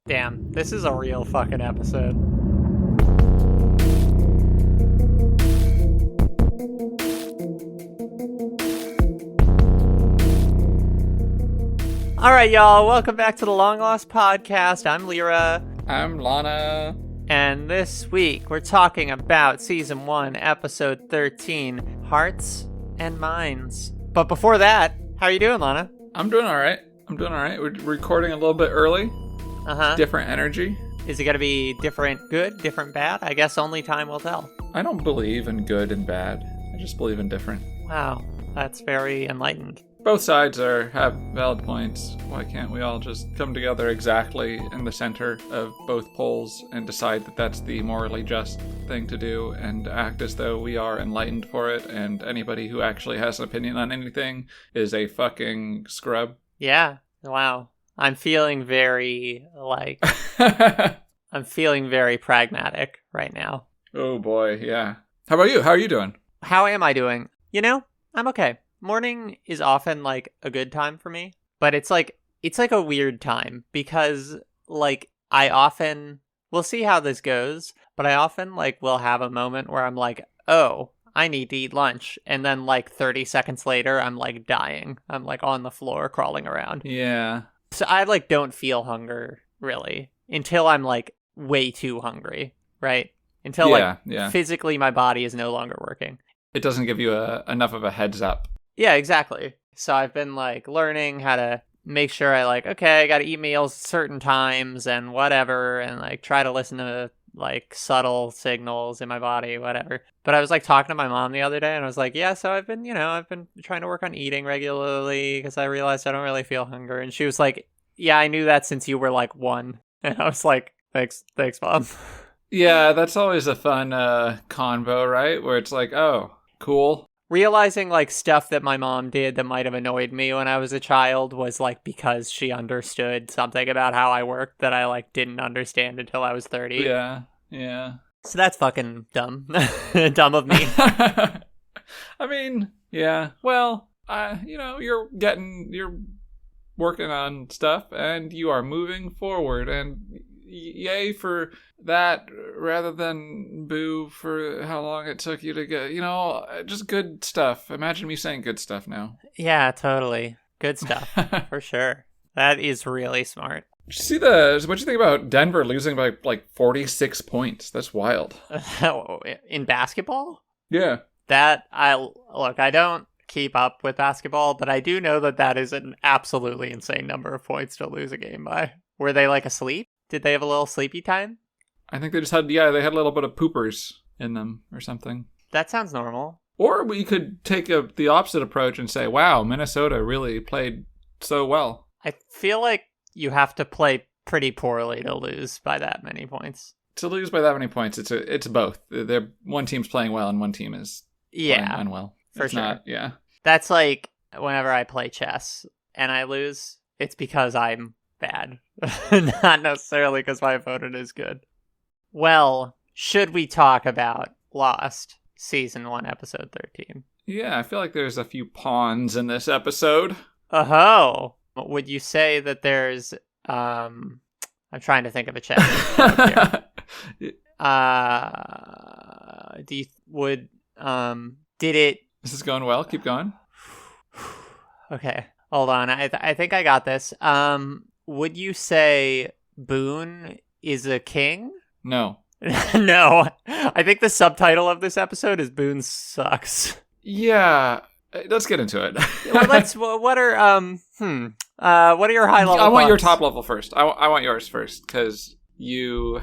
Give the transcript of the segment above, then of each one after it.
Damn, this is a real fucking episode. All right, y'all, welcome back to the Long Lost Podcast. I'm Lyra. I'm Lana. And this week, we're talking about Season 1, Episode 13, Hearts and Minds. But before that, how are you doing, Lana? I'm doing all right. We're recording a little bit early. Different energy. Is it going to be different good, different bad? I guess only time will tell. I don't believe in good and bad. I just believe in different. Wow, that's very enlightened. Both sides have valid points. Why can't we all just come together exactly in the center of both poles and decide that that's the morally just thing to do and act as though we are enlightened for it, and anybody who actually has an opinion on anything is a fucking scrub? Yeah, wow. I'm feeling very, I'm feeling very pragmatic right now. Oh boy, yeah. How about you? How are you doing? How am I doing? You know, I'm okay. Morning is often, a good time for me. But it's a weird time because, I often, we'll see how this goes, but I often, will have a moment where I'm like, oh, I need to eat lunch. And then, 30 seconds later, I'm, dying. I'm, on the floor crawling around. Yeah. So I don't feel hunger really until I'm way too hungry, right? Until physically my body is no longer working. It doesn't give you enough of a heads up. Yeah, exactly. So I've been learning how to make sure I okay, I got to eat meals at certain times and whatever, and try to listen to subtle signals in my body, whatever. But I was talking to my mom the other day, and I was yeah, so I've been trying to work on eating regularly because I realized I don't really feel hunger. And she was yeah, I knew that since you were 1. And I was thanks, mom. Yeah, that's always a fun convo, right? Where it's oh, cool. Realizing stuff that my mom did that might have annoyed me when I was a child was because she understood something about how I worked that I didn't understand until I was 30. Yeah. So that's fucking dumb. Dumb of me. I mean, yeah. Well, you're working on stuff and you are moving forward, and yay for that, rather than boo for how long it took you to get, just good stuff. Imagine me saying good stuff now. Yeah, totally. Good stuff. For sure. That is really smart. Did you see what'd you think about Denver losing by 46 points? That's wild. In basketball? Yeah. I don't keep up with basketball, but I do know that is an absolutely insane number of points to lose a game by. Were they asleep? Did they have a little sleepy time? I think they just had, they had a little bit of poopers in them or something. That sounds normal. Or we could take the opposite approach and say, wow, Minnesota really played so well. I feel you have to play pretty poorly to lose by that many points. To lose by that many points, it's both. One team's playing well and one team is playing unwell. For sure. Not, yeah. That's whenever I play chess and I lose, it's because I'm bad. Not necessarily because my opponent is good. Well, should we talk about Lost, Season 1, Episode 13? Yeah, I feel like there's a few pawns in this episode. Oh, would you say that there's, I'm trying to think of a chat. Did it... This is going well, keep going. Okay, hold on, I think I got this. Would you say Boone is a king? No. No. I think the subtitle of this episode is Boone Sucks. Yeah. Let's get into it. What are your high level I want thoughts? your top level first. I want yours first, because you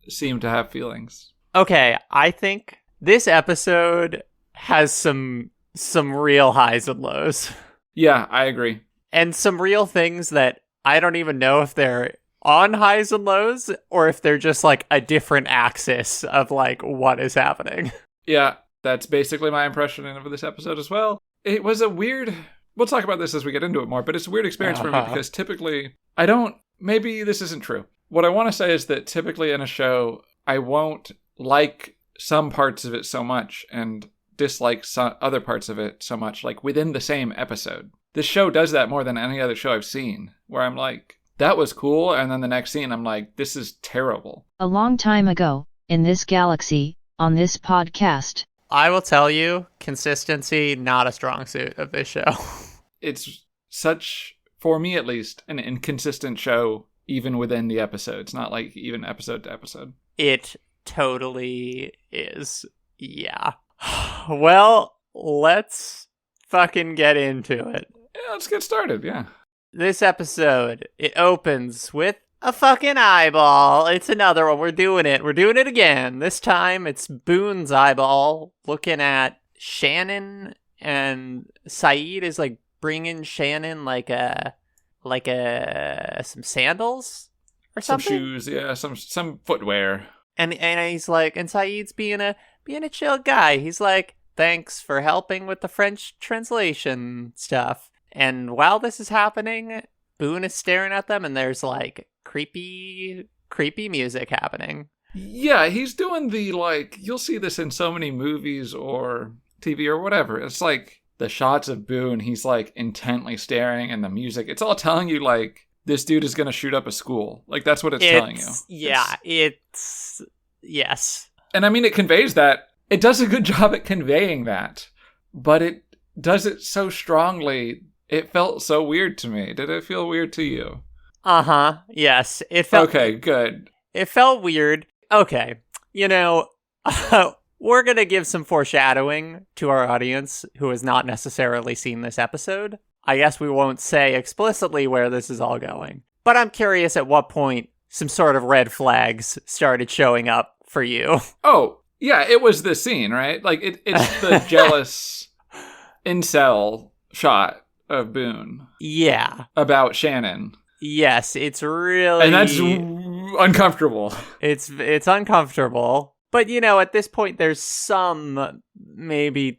seem to have feelings. Okay, I think this episode has some real highs and lows. Yeah, I agree. And some real things that I don't even know if they're on highs and lows or if they're just a different axis of what is happening. Yeah, that's basically my impression of this episode as well. It was a weird... We'll talk about this as we get into it more, but it's a weird experience for me because typically maybe this isn't true. What I want to say is that typically in a show, I won't like some parts of it so much and dislike some other parts of it so much, within the same episode. This show does that more than any other show I've seen, where I'm that was cool. And then the next scene, I'm like, this is terrible. A long time ago, in this galaxy, on this podcast. I will tell you, consistency, not a strong suit of this show. It's such, for me at least, an inconsistent show, even within the episodes. Not like even episode to episode. It totally is. Yeah. Well, let's fucking get into it. Yeah, let's get started, yeah. This episode, it opens with a fucking eyeball. It's another one. We're doing it. We're doing it again. This time, it's Boone's eyeball looking at Shannon, and Saeed is like bringing Shannon like some sandals or something. Some shoes, yeah, some footwear. And he's like, and Saeed's being a chill guy. He's like, thanks for helping with the French translation stuff. And while this is happening, Boone is staring at them, and there's like creepy music happening. Yeah, he's doing the, like, you'll see this in so many movies or TV or whatever. It's like the shots of Boone, he's like intently staring, and the music, it's all telling you like this dude is going to shoot up a school. Like, that's what it's telling you. Yeah, it's yes. And I mean, it conveys that. It does a good job at conveying that, but it does it so strongly. It felt so weird to me. Did it feel weird to you? Uh-huh. Yes. It felt okay, good. It felt weird. Okay. You know, we're going to give some foreshadowing to our audience who has not necessarily seen this episode. I guess we won't say explicitly where this is all going. But I'm curious at what point some sort of red flags started showing up for you. Oh, yeah, it was the scene, right? Like, it's the jealous incel shot of Boone. Yeah. About Shannon. Yes, it's really... And that's uncomfortable. It's uncomfortable. But, you know, at this point, there's some deniability,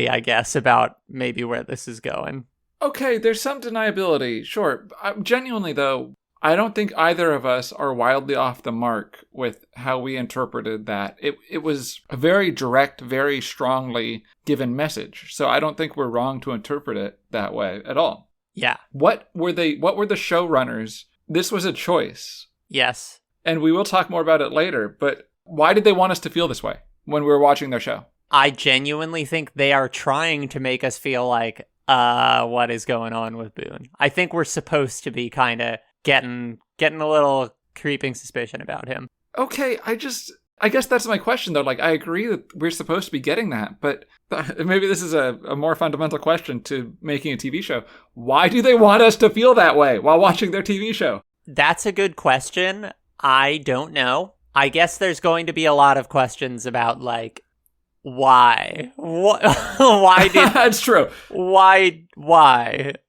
I guess, about maybe where this is going. Okay, there's some deniability, sure. Genuinely, though, I don't think either of us are wildly off the mark with how we interpreted that. It was a very direct, very strongly given message. So I don't think we're wrong to interpret it that way at all. Yeah. What were the showrunners? This was a choice. Yes. And we will talk more about it later, but why did they want us to feel this way when we were watching their show? I genuinely think they are trying to make us feel like, what is going on with Boone? I think we're supposed to be kind of getting a little creeping suspicion about him. Okay, I guess that's my question, though. Like, I agree that we're supposed to be getting that, but maybe this is a more fundamental question to making a TV show. Why do they want us to feel that way while watching their TV show? That's a good question. I don't know. I guess there's going to be a lot of questions about, like, why? Why did... That's true. Why?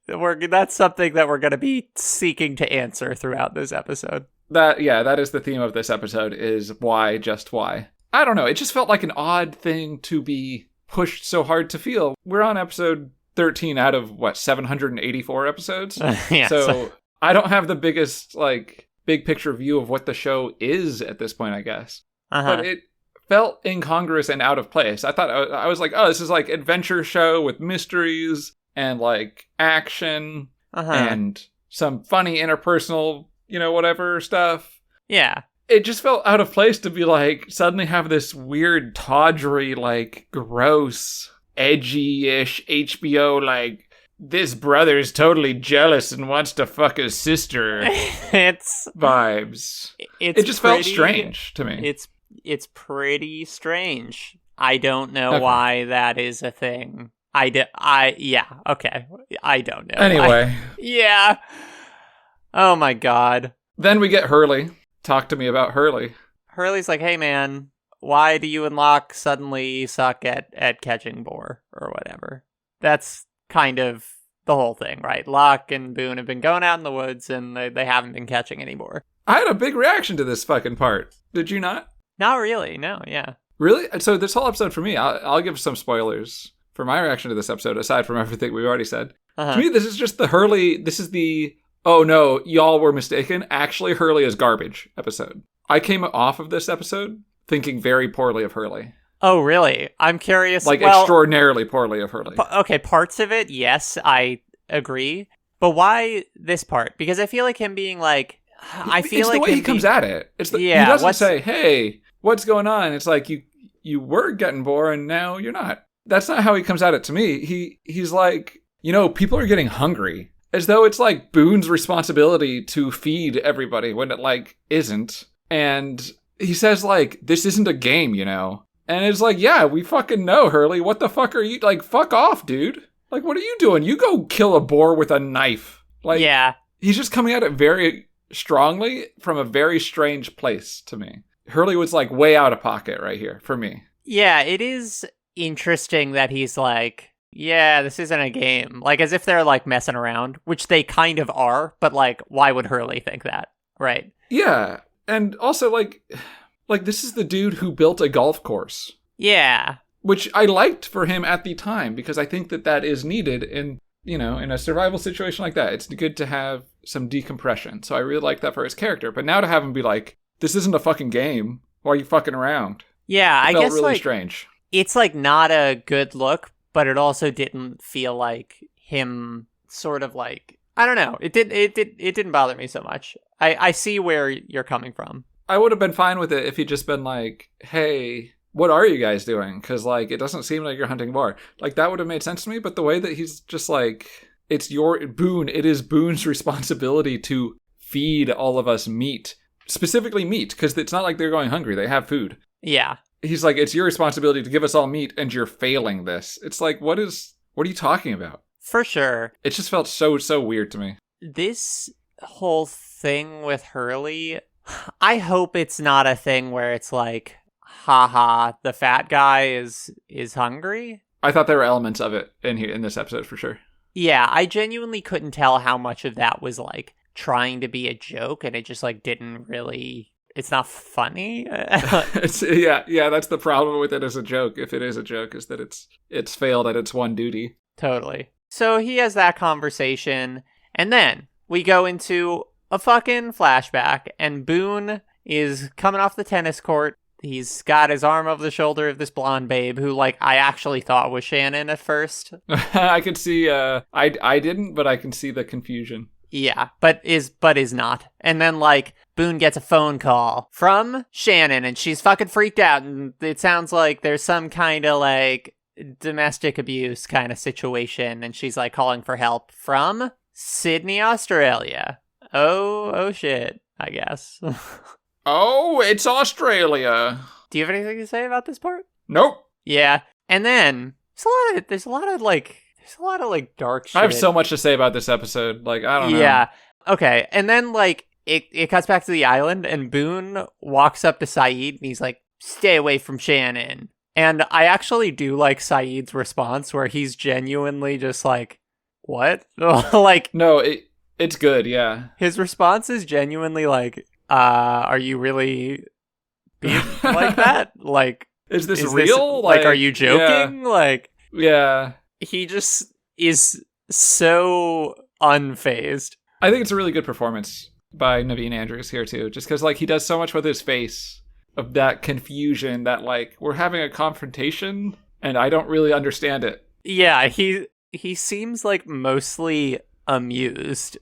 That's something that we're going to be seeking to answer throughout this episode. That is the theme of this episode, is why, just why. I don't know. It just felt like an odd thing to be pushed so hard to feel. We're on episode 13 out of, 784 episodes? Yeah, so I don't have the biggest, like, big picture view of what the show is at this point, I guess. Uh-huh. But it felt incongruous and out of place. I thought, I was like, oh, this is like adventure show with mysteries and like action and some funny interpersonal, whatever stuff. Yeah. It just felt out of place to be like, suddenly have this weird, tawdry, like gross, edgy-ish HBO, like, this brother's totally jealous and wants to fuck his sister vibes. It just felt strange to me. It's pretty strange. I don't know why that is a thing. Okay. I don't know. Anyway. Yeah. Oh my god. Then we get Hurley. Talk to me about Hurley. Hurley's like, hey man, why do you and Locke suddenly suck at catching boar or whatever? That's kind of the whole thing, right? Locke and Boone have been going out in the woods and they haven't been catching any boar. I had a big reaction to this fucking part. Did you not? Not really, no, yeah. Really? So this whole episode for me, I'll give some spoilers for my reaction to this episode, aside from everything we've already said. To me, this is just the Hurley, this is the, oh no, y'all were mistaken. Actually, Hurley is garbage episode. I came off of this episode thinking very poorly of Hurley. Oh, really? I'm curious. Like, extraordinarily poorly of Hurley. Okay, parts of it, yes, I agree. But why this part? Because I feel like him being like, I feel it's like the way he comes at it. He yeah, doesn't say, "Hey, what's going on?" It's like you were getting bored and now you're not. That's not how he comes at it to me. He's like, people are getting hungry, as though it's like Boone's responsibility to feed everybody when it like isn't. And he says like, "This isn't a game, And it's like, yeah, we fucking know, Hurley. What the fuck are you like? Fuck off, dude. Like, what are you doing? You go kill a boar with a knife. Like, yeah. He's just coming at it very strongly from a very strange place to me. Hurley was like way out of pocket right here for me. Yeah, it is interesting that he's like, yeah, this isn't a game. Like, as if they're like messing around, which they kind of are, but like, why would Hurley think that? Right. Yeah. And also like this is the dude who built a golf course. Yeah. Which I liked for him at the time, because I think that is needed in a survival situation like that. It's good to have some decompression. So I really like that for his character. But now to have him be like, this isn't a fucking game. Why are you fucking around? Yeah, I guess really like, strange. It's like not a good look, but it also didn't feel like him sort of like, I don't know. It didn't bother me so much. I see where you're coming from. I would have been fine with it if he'd just been like, hey, what are you guys doing? Because, like, it doesn't seem like you're hunting boar. Like, that would have made sense to me, but the way that he's just like, it is Boone's responsibility to feed all of us meat. Specifically meat, because it's not like they're going hungry. They have food. Yeah. He's like, it's your responsibility to give us all meat, and you're failing this. It's like, what are you talking about? For sure. It just felt so weird to me. This whole thing with Hurley, I hope it's not a thing where it's like, haha, the fat guy is hungry. I thought there were elements of it in this episode for sure. Yeah, I genuinely couldn't tell how much of that was like trying to be a joke, and it just like didn't really. It's not funny. Yeah, that's the problem with it as a joke. If it is a joke, is that it's failed at its one duty. Totally. So he has that conversation, and then we go into a fucking flashback, and Boone is coming off the tennis court. He's got his arm over the shoulder of this blonde babe who, like, I actually thought was Shannon at first. I could see, I didn't, but I can see the confusion. Yeah, but is not. And then, like, Boone gets a phone call from Shannon, and she's fucking freaked out, and it sounds like there's some kind of, like, domestic abuse kind of situation, and she's, like, calling for help from Sydney, Australia. Oh shit, I guess. Oh, it's Australia. Do you have anything to say about this part? Nope. Yeah. And then there's a lot of dark shit. I have so much to say about this episode. Like, I don't know. Yeah. Okay. And then like it cuts back to the island, and Boone walks up to Saeed and he's like, "Stay away from Shannon." And I actually do like Saeed's response, where he's genuinely just like, "What?" Like, no, it's good. Yeah. His response is genuinely like, are you really being like that? Like, is this real? Like, are you joking? Yeah. Like, yeah. He just is so unfazed. I think it's a really good performance by Naveen Andrews here too, just because like he does so much with his face of that confusion that like we're having a confrontation and I don't really understand it. Yeah, he seems like mostly amused.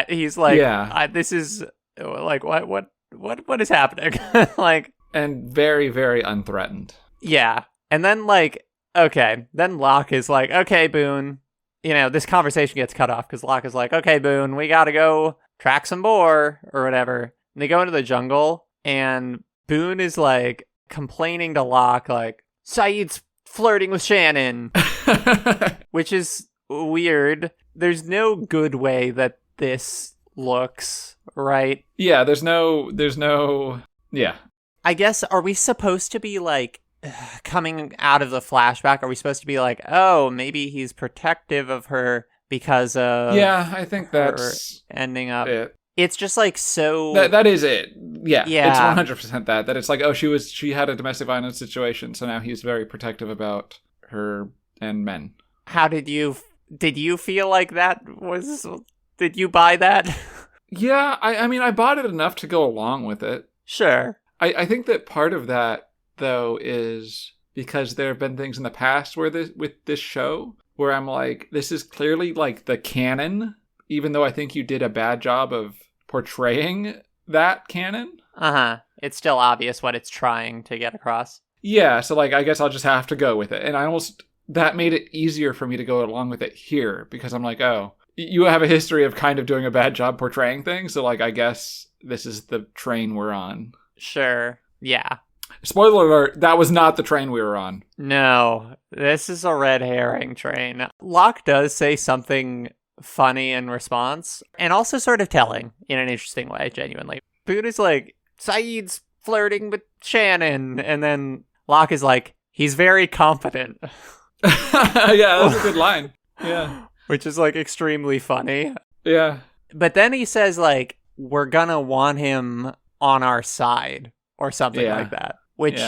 He's like, yeah, this is like what is happening? Like, and very, very unthreatened. Yeah. And then like, okay, then Locke is like, okay, Boone, this conversation gets cut off because Locke is like, okay, Boone, we gotta go track some boar or whatever. And they go into the jungle, and Boone is like complaining to Locke like, Saeed's flirting with Shannon, which is weird. There's no good way that this looks, right? Yeah, there's no yeah. I guess, are we supposed to be like coming out of the flashback? Are we supposed to be like, oh, maybe he's protective of her because of I think that's ending up it. It's just like so that is it. Yeah. It's 100% that it's like, oh, she had a domestic violence situation, so now he's very protective about her and men. How did you feel like that was? Did you buy that? Yeah, I mean, I bought it enough to go along with it. Sure. I think that part of that, though, is because there have been things in the past with this show where I'm like, this is clearly like the canon even though I think you did a bad job of portraying that canon. It's still obvious what it's trying to get across. Yeah, so like I guess I'll just have to go with it. And that made it easier for me to go along with it here, because I'm like, oh, you have a history of kind of doing a bad job portraying things, so like I guess this is the train we're on. Sure. Yeah. Spoiler alert, that was not the train we were on. No, this is a red herring train. Locke does say something funny in response, and also sort of telling in an interesting way, genuinely. Boone is like, Saeed's flirting with Shannon, and then Locke is like, he's very confident. Yeah, that's a good line. Yeah. Which is like extremely funny. Yeah. But then he says like, we're gonna want him on our side or something like that. Which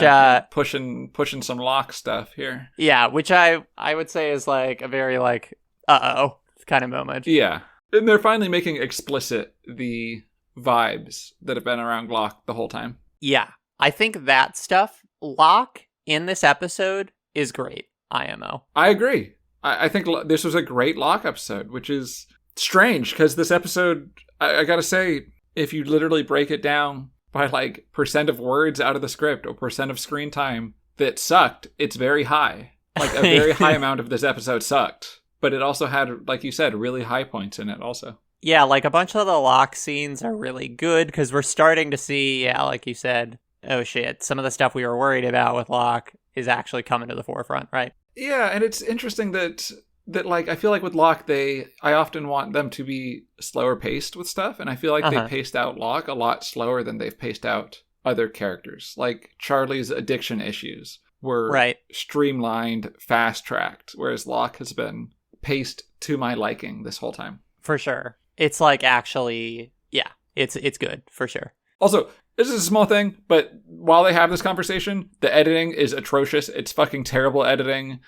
pushing some Locke stuff here. Yeah, which I would say is like a very like uh-oh kind of moment. Yeah. And they're finally making explicit the vibes that have been around Locke the whole time. Yeah. I think that stuff, Locke in this episode is great. IMO. I agree. I think this was a great Locke episode, which is strange because this episode, I gotta say, if you literally break it down by like percent of words out of the script or percent of screen time that sucked, it's very high. Like a very high amount of this episode sucked. But it also had, like you said, really high points in it also. Yeah, like a bunch of the Locke scenes are really good because we're starting to see, yeah, like you said, oh shit, some of the stuff we were worried about with Locke is actually coming to the forefront, right? Yeah, and it's interesting that like I feel like with Locke, I often want them to be slower paced with stuff, and I feel like they paced out Locke a lot slower than they've paced out other characters. Like Charlie's addiction issues were streamlined, fast tracked, whereas Locke has been paced to my liking this whole time. For sure. It's like actually, yeah, it's good for sure. Also, this is a small thing, but while they have this conversation, the editing is atrocious. It's fucking terrible editing.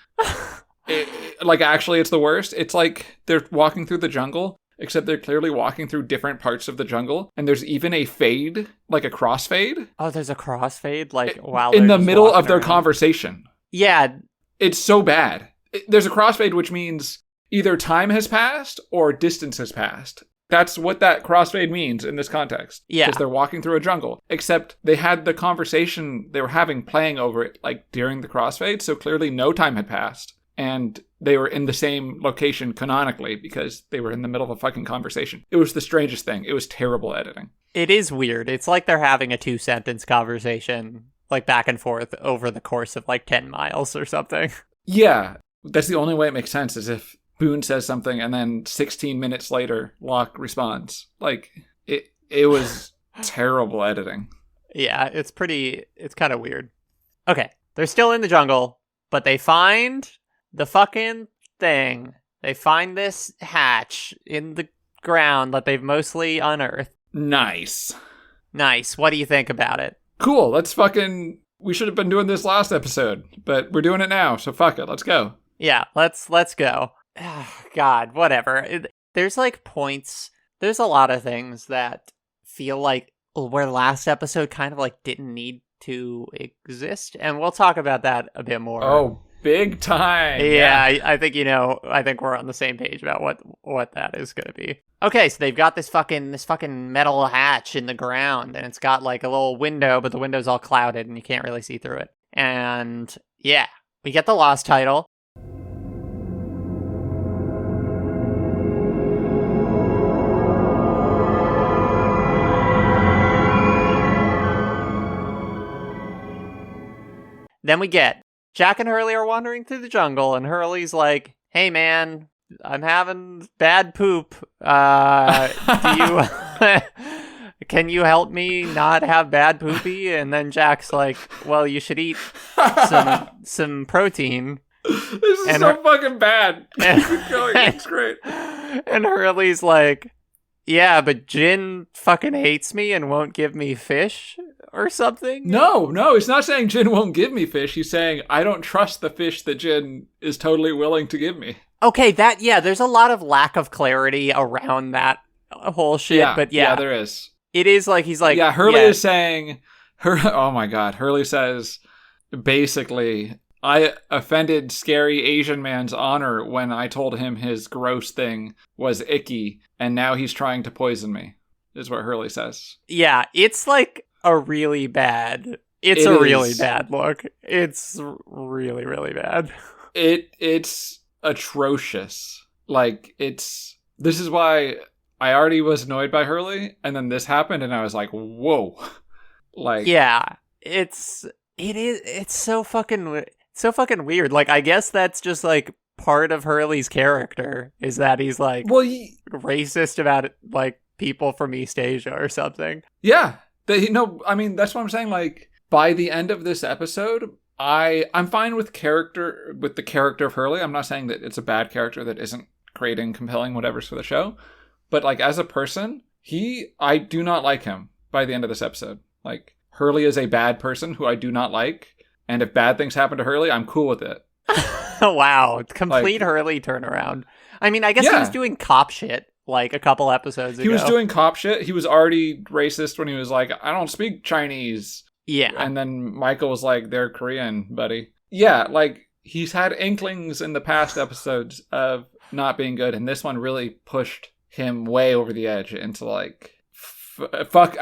Actually, it's the worst. It's like they're walking through the jungle, except they're clearly walking through different parts of the jungle. And there's even a fade, like a crossfade. Oh, there's a crossfade? Like, while in the middle of their conversation. Yeah. It's so bad. There's a crossfade, which means either time has passed or distance has passed. That's what that crossfade means in this context. Yeah. Because they're walking through a jungle. Except they had the conversation they were having playing over it, like, during the crossfade. So clearly no time had passed. And they were in the same location canonically because they were in the middle of a fucking conversation. It was the strangest thing. It was terrible editing. It is weird. It's like they're having a 2-sentence conversation, like, back and forth over the course of, like, 10 miles or something. Yeah. That's the only way it makes sense, is if Boone says something and then 16 minutes later Locke responds. Like, it was terrible editing. Yeah, it's kind of weird. Okay, they're still in the jungle, but they find the fucking thing. They find this hatch in the ground that they've mostly unearthed. Nice. What do you think about it? Cool, we should have been doing this last episode, but we're doing it now, so fuck it, let's go. Yeah, let's go. God, whatever. There's like points. There's a lot of things that feel like where last episode kind of like didn't need to exist, and we'll talk about that a bit more. Oh, big time. Yeah. I think I think we're on the same page about what that is going to be. Okay, so they've got this fucking metal hatch in the ground, and it's got like a little window, but the window's all clouded and you can't really see through it. And yeah, we get the Lost title. Then we get Jack and Hurley are wandering through the jungle, and Hurley's like, hey man, I'm having bad poop. Can you help me not have bad poopy? And then Jack's like, well, you should eat some protein. This is so fucking bad. Keep going, it's great. And Hurley's like, yeah, but Jin fucking hates me and won't give me fish or something? No, he's not saying Jin won't give me fish. He's saying, I don't trust the fish that Jin is totally willing to give me. Okay, there's a lot of lack of clarity around that whole shit, but yeah. Yeah, there is. It is like, he's like... Yeah, Hurley is saying... oh my god, Hurley says, basically, I offended scary Asian man's honor when I told him his gross thing was icky, and now he's trying to poison me, is what Hurley says. Yeah, it's like a really bad... It's a really bad look. It's really, really bad. It's atrocious. Like, this is why I already was annoyed by Hurley, and then this happened, and I was like, whoa. Like, yeah, it's so fucking weird. Like, I guess that's just like part of Hurley's character is that he's like racist about like people from East Asia or something. Yeah, I mean, that's what I'm saying. Like, by the end of this episode, I'm fine with the character of Hurley. I'm not saying that it's a bad character that isn't creating compelling whatever's for the show, but like as a person, I do not like him by the end of this episode. Like, Hurley is a bad person who I do not like, and if bad things happen to Hurley, I'm cool with it. Wow, complete Hurley turnaround. I mean, I guess he was doing cop shit like a couple episodes ago. He was doing cop shit. He was already racist when he was like, I don't speak Chinese. Yeah. And then Michael was like, they're Korean, buddy. Yeah, like, he's had inklings in the past episodes of not being good, and this one really pushed him way over the edge into like, fuck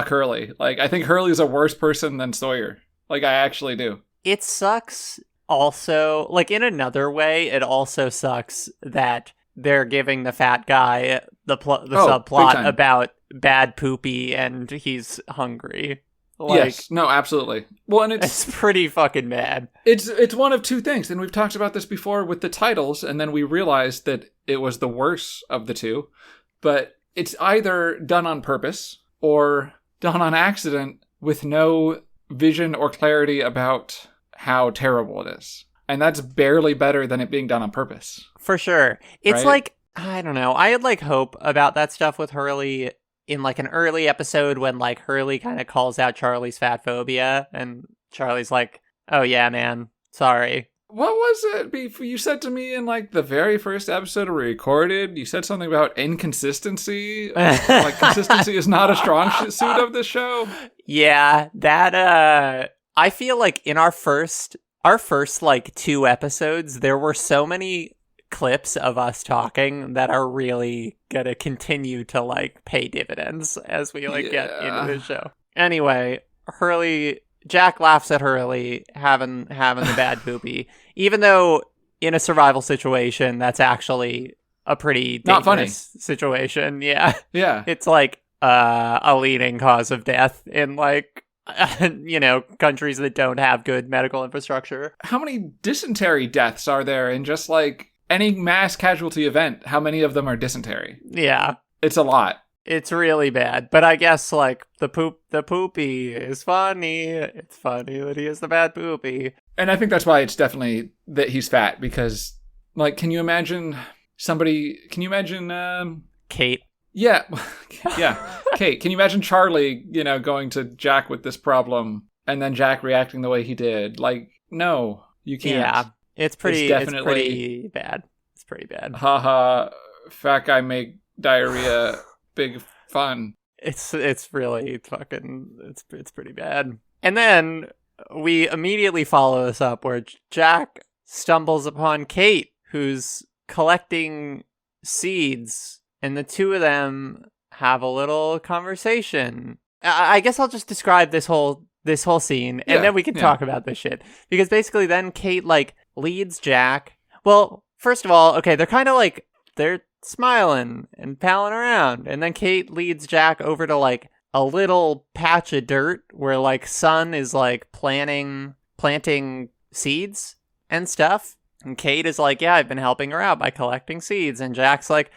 Hurley. Like, I think Hurley's a worse person than Sawyer. Like, I actually do. It sucks also, like, in another way, it also sucks that they're giving the fat guy the subplot about bad poopy and he's hungry. Like, yes, no, absolutely. Well, and it's pretty fucking bad. It's one of two things, and we've talked about this before with the titles, and then we realized that it was the worst of the two. But it's either done on purpose or done on accident with no vision or clarity about how terrible it is. And that's barely better than it being done on purpose. For sure. It's right? like, I don't know. I had like hope about that stuff with Hurley in like an early episode when like Hurley kind of calls out Charlie's fat phobia and Charlie's like, oh yeah, man, sorry. What was it you said to me in like the very first episode we recorded? You said something about inconsistency. Like, consistency is not a strong suit of this show. Yeah, that I feel like in our first like 2 episodes, there were so many clips of us talking that are really gonna continue to like pay dividends as we like get into the show. Anyway, Jack laughs at Hurley having the bad poopy, even though in a survival situation that's actually a pretty dangerous not funny situation. Yeah. It's like a leading cause of death in like countries that don't have good medical infrastructure. How many dysentery deaths are there in just like any mass casualty event? How many of them are dysentery? Yeah. It's a lot. It's really bad. But I guess like the poopy is funny. It's funny that he is the bad poopy. And I think that's why it's definitely that he's fat, because like, can you imagine Kate? Yeah. Yeah. Kate, can you imagine Charlie, going to Jack with this problem and then Jack reacting the way he did? Like, no, you can't. Yeah. It's pretty bad. It's pretty bad. Haha, fat guy make diarrhea big fun. It's really fucking, it's pretty bad. And then we immediately follow this up where Jack stumbles upon Kate, who's collecting seeds, and the two of them have a little conversation. I guess I'll just describe this whole scene, and then we can talk about this shit. Because basically then Kate like leads Jack. Well, first of all, okay, they're kind of like, they're smiling and palling around, and then Kate leads Jack over to like a little patch of dirt where like Sun is like planting seeds and stuff, and Kate is like, yeah, I've been helping her out by collecting seeds, and Jack's like,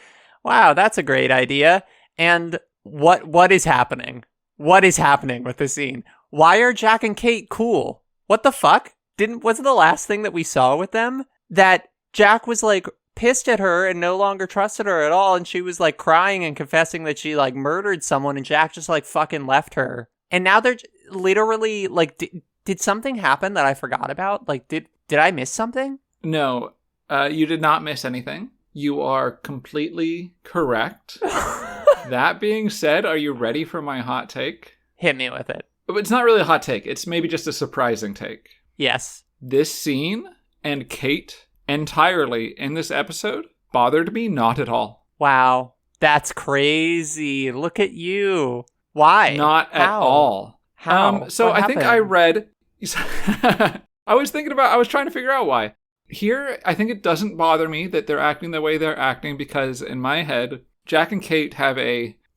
wow, that's a great idea. And what is happening? What is happening with this scene? Why are Jack and Kate cool? What the fuck? Wasn't the last thing that we saw with them that Jack was like pissed at her and no longer trusted her at all, and she was like crying and confessing that she like murdered someone, and Jack just like fucking left her. And now they're literally like, did something happen that I forgot about? Like, did I miss something? No, you did not miss anything. You are completely correct. That being said, are you ready for my hot take? Hit me with it. It's not really a hot take. It's maybe just a surprising take. Yes. this scene and Kate entirely in this episode bothered me not at all. Wow. That's crazy. Look at you. Why? Not at all. How? So What I think happened? I read... I was trying to figure out why. Here, I think it doesn't bother me that they're acting the way they're acting because in my head, Jack and Kate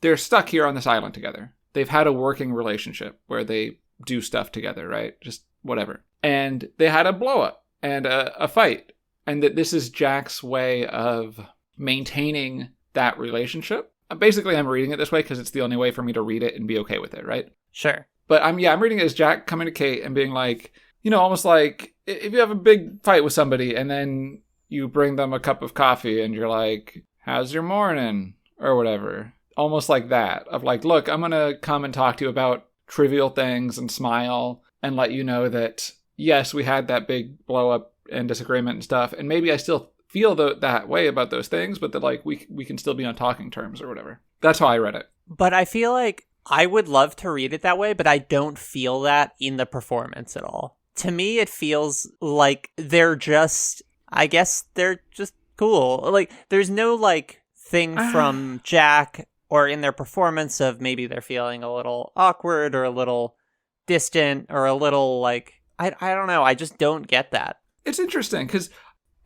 they're stuck here on this island together. They've had a working relationship where they do stuff together, right? Just whatever. And they had a blow up and a fight. And that this is Jack's way of maintaining that relationship. Basically, I'm reading it this way because it's the only way for me to read it and be okay with it, right? Sure. But I'm reading it as Jack coming to Kate and being like, almost like if you have a big fight with somebody and then you bring them a cup of coffee and you're like, how's your morning? Or whatever. Almost like that. Of like, look, I'm going to come and talk to you about trivial things and smile and let you know that, yes, we had that big blow up and disagreement and stuff. And maybe I still feel that way about those things, but that like we can still be on talking terms or whatever. That's how I read it. But I feel like I would love to read it that way, but I don't feel that in the performance at all. To me, it feels like they're just cool. Like, there's no, like, thing from Jack or in their performance of maybe they're feeling a little awkward or a little distant or a little, like, I don't know. I just don't get that. It's interesting because,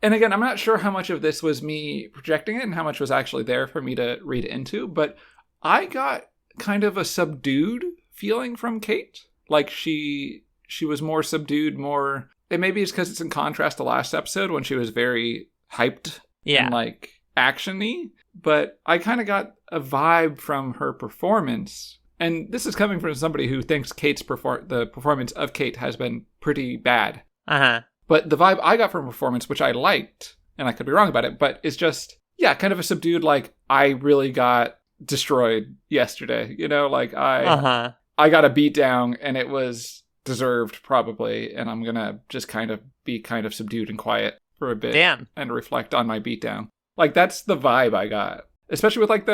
and again, I'm not sure how much of this was me projecting it and how much was actually there for me to read into, but I got kind of a subdued feeling from Kate. Like, she was more subdued, more... And maybe it's because it's in contrast to last episode when she was very hyped and, like, action-y. But I kind of got a vibe from her performance. And this is coming from somebody who thinks the performance of Kate has been pretty bad. Uh-huh. But the vibe I got from her performance, which I liked, and I could be wrong about it, but it's just, kind of a subdued, like, I really got destroyed yesterday. Like, I got a beat down, and it was... deserved probably, and I'm gonna just kind of be kind of subdued and quiet for a bit. Damn. And reflect on my beatdown. Like, that's the vibe I got, especially with like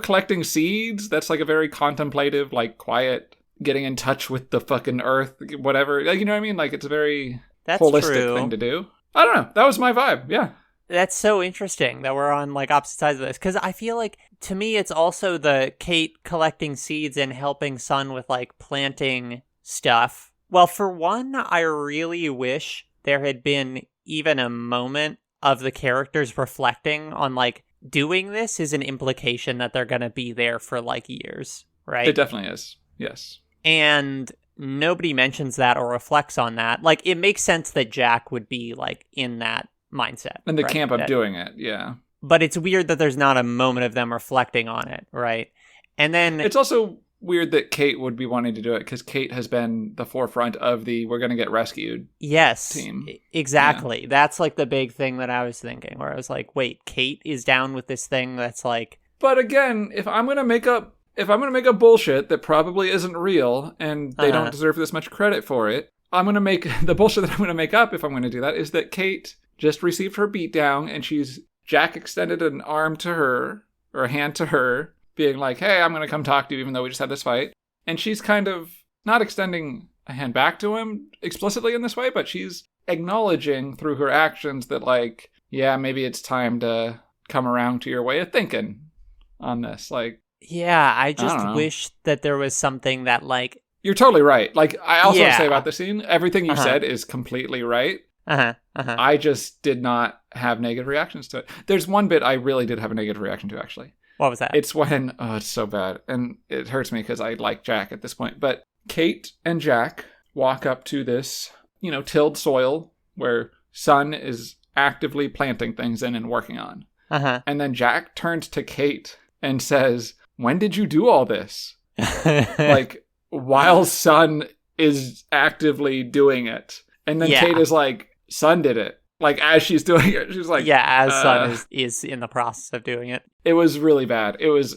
collecting seeds. That's like a very contemplative, like, quiet, getting in touch with the fucking earth, whatever, like, you know what I mean? Like, it's a very holistic thing to do. I don't know, that was my vibe. That's so interesting that we're on, like, opposite sides of this, because I feel like, to me, it's also the Kate collecting seeds and helping Sun with, like, planting stuff. Well, for one, I really wish there had been even a moment of the characters reflecting on, like, doing this is an implication that they're going to be there for, like, years, right? It definitely is, yes. And nobody mentions that or reflects on that. Like, it makes sense that Jack would be, like, in that mindset. In the camp of doing it, yeah. But it's weird that there's not a moment of them reflecting on it, right? And then... It's also... weird that Kate would be wanting to do it because Kate has been the forefront of the we're going to get rescued team. Exactly. Yeah. That's like the big thing that I was thinking where I was like, wait, Kate is down with this thing that's like... But again, if I'm going to make up bullshit that probably isn't real and they don't deserve this much credit for it, I'm going to make the bullshit that I'm going to make up if I'm going to do that is that Kate just received her beatdown and Jack extended an arm to her or a hand to her, being like, hey, I'm going to come talk to you even though we just had this fight. And she's kind of not extending a hand back to him explicitly in this way, but she's acknowledging through her actions that, like, yeah, maybe it's time to come around to your way of thinking on this. Like, yeah, I just wish that there was something that, like... You're totally right. Like, I also want to say about the scene, everything you said is completely right. I just did not have negative reactions to it. There's one bit I really did have a negative reaction to, actually. What was that? It's when, it's so bad. And it hurts me because I like Jack at this point. But Kate and Jack walk up to this, tilled soil where Sun is actively planting things in and working on. And then Jack turns to Kate and says, when did you do all this? Like, while Sun is actively doing it. And then Kate is like, Sun did it. Like, as she's doing it, she's like... Yeah, as Sun is in the process of doing it. It was really bad. It was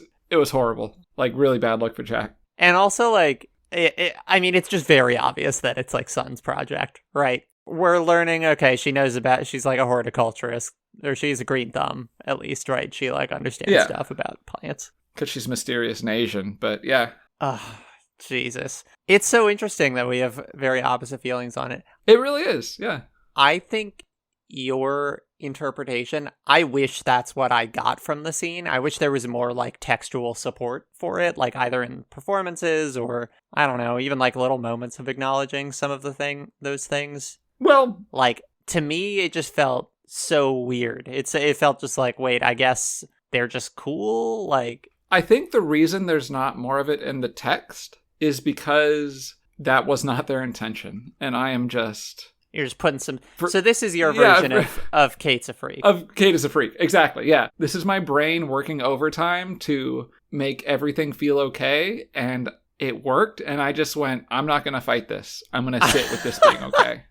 horrible. Like, really bad look for Jack. And also, like, it's just very obvious that it's, like, Sun's project, right? We're learning, okay, she's like a horticulturist, or she's a green thumb, at least, right? She, like, understands stuff about plants. Because she's mysterious and Asian, but yeah. Oh, Jesus. It's so interesting that we have very opposite feelings on it. It really is, yeah. I think your interpretation, I wish that's what I got from the scene. I wish there was more like textual support for it, like either in performances or I don't know, even like little moments of acknowledging some of those things. Well, Like to me it just felt so weird. It felt just like, wait, I guess they're just cool, like I think the reason there's not more of it in the text is because that was not their intention, and I am just... You're just putting some... So this is your version of Kate's a freak. Of Kate is a freak, exactly, yeah. This is my brain working overtime to make everything feel okay, and it worked, and I just went, I'm not going to fight this. I'm going to sit with this being okay.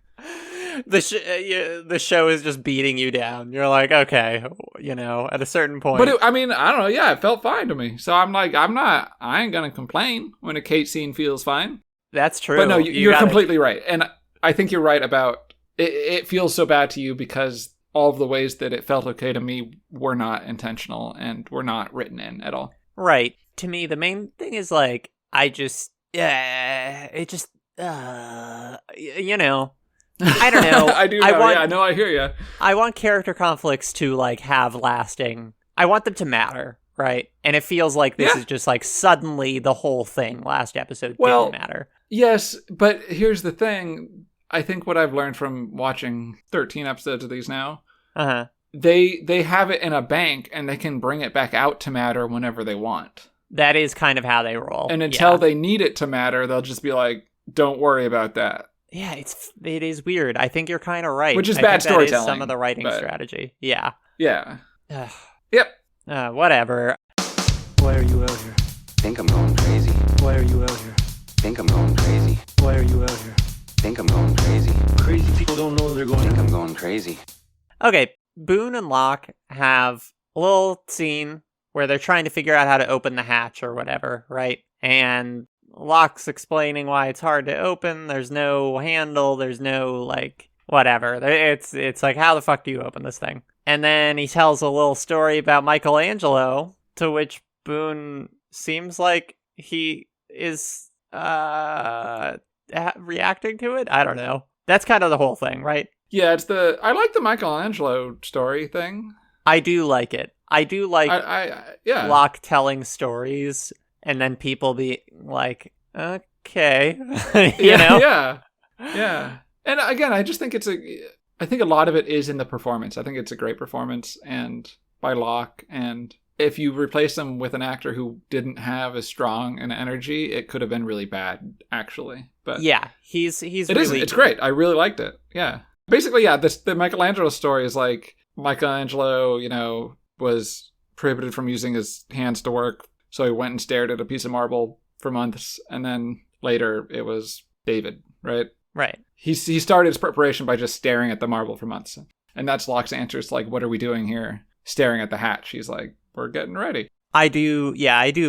The show is just beating you down. You're like, okay, at a certain point. But I don't know, yeah, it felt fine to me. So I'm like, I ain't going to complain when a Kate scene feels fine. That's true. But no, you're completely right. And I think you're right about it feels so bad to you because all of the ways that it felt okay to me were not intentional and were not written in at all. Right. To me, the main thing is like, I just, it just, I don't know. I do know. I hear you. I want character conflicts to like have lasting. I want them to matter, right? And it feels like this is just like suddenly the whole thing last episode didn't matter. Yes, but here's the thing. I think what I've learned from watching 13 episodes of these now, they have it in a bank and they can bring it back out to matter whenever they want. That is kind of how they roll. And until they need it to matter, they'll just be like, don't worry about that. Yeah, it is weird. I think you're kind of right. Which is bad storytelling. That is some of the writing strategy. Yeah. Yeah. Yep. Whatever. Why are you out here? Think I'm going crazy. Why are you out here? Think I'm going crazy. Why are you out here? Think I'm going crazy. Crazy people don't know they're going. Think I'm going crazy. Okay, Boone and Locke have a little scene where they're trying to figure out how to open the hatch or whatever, right? And Locke's explaining why it's hard to open. There's no handle. There's no, like, whatever. It's like, how the fuck do you open this thing? And then he tells a little story about Michelangelo, to which Boone seems like he is reacting to it. I don't know. That's kind of the whole thing, right? Yeah, I like the Michelangelo story thing. I do like it. I do like Locke telling stories and then people be like, okay, you know? Yeah. And again, I just think I think a lot of it is in the performance. I think it's a great performance and by Locke, and if you replace him with an actor who didn't have as strong an energy, it could have been really bad, actually. But yeah, it's great. I really liked it. Yeah. Basically, yeah, the Michelangelo story is like Michelangelo, was prohibited from using his hands to work, so he went and stared at a piece of marble for months, and then later it was David, right? Right. He started his preparation by just staring at the marble for months. And that's Locke's answer. It's like, what are we doing here? Staring at the hatch. He's like, we're getting ready. I do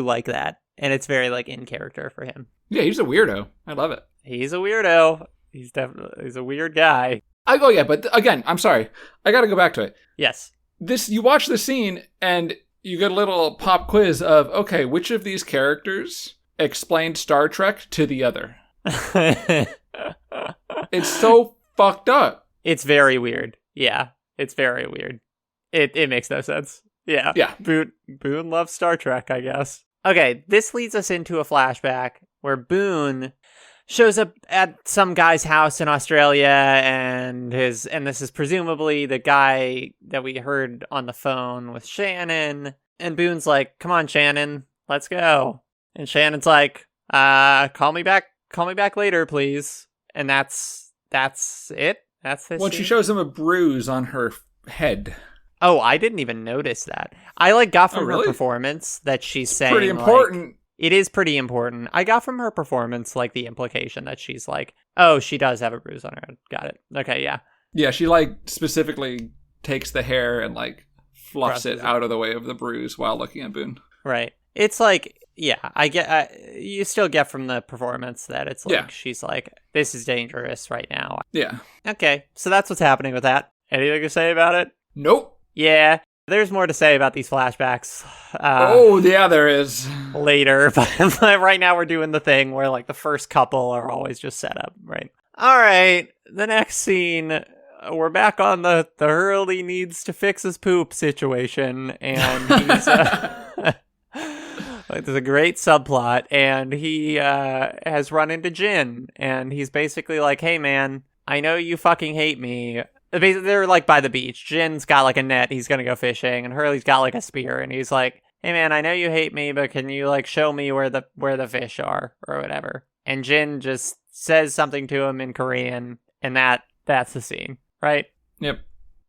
like that. And it's very, like, in character for him. Yeah, he's a weirdo. I love it. He's a weirdo. He's a weird guy. But again, I'm sorry. I gotta go back to it. Yes. You watch the scene, and you get a little pop quiz of, okay, which of these characters explained Star Trek to the other? It's so fucked up. It's very weird. Yeah, it's very weird. It makes no sense. Yeah. Boone loves Star Trek, I guess. Okay, this leads us into a flashback where Boone shows up at some guy's house in Australia, and this is presumably the guy that we heard on the phone with Shannon. And Boone's like, "Come on, Shannon, let's go." And Shannon's like, "Call me back later, please." And that's it. That's this. When she shows him a bruise on her head. Oh, I didn't even notice that. I got from her performance that she's saying pretty important. It is pretty important. I got from her performance the implication that she's like, oh, she does have a bruise on her head. Got it. Okay, yeah. Yeah, she specifically takes the hair and fluffs it out of the way of the bruise while looking at Boone. Right. It's you still get from the performance that it's she's like, this is dangerous right now. Yeah. Okay, so that's what's happening with that. Anything to say about it? Nope. Yeah, there's more to say about these flashbacks. There is. Later, but right now we're doing the thing where the first couple are always just set up, right? All right, the next scene, we're back on the Hurley needs to fix his poop situation, and he's like, there's a great subplot, and he has run into Jin, and he's basically like, hey man, I know you fucking hate me. Basically, they're like by the beach. Jin's got like a net, he's gonna go fishing, and Hurley's got like a spear, and he's like, hey man, I know you hate me, but can you like show me where the fish are or whatever? And Jin just says something to him in Korean, and that's the scene, right? Yep.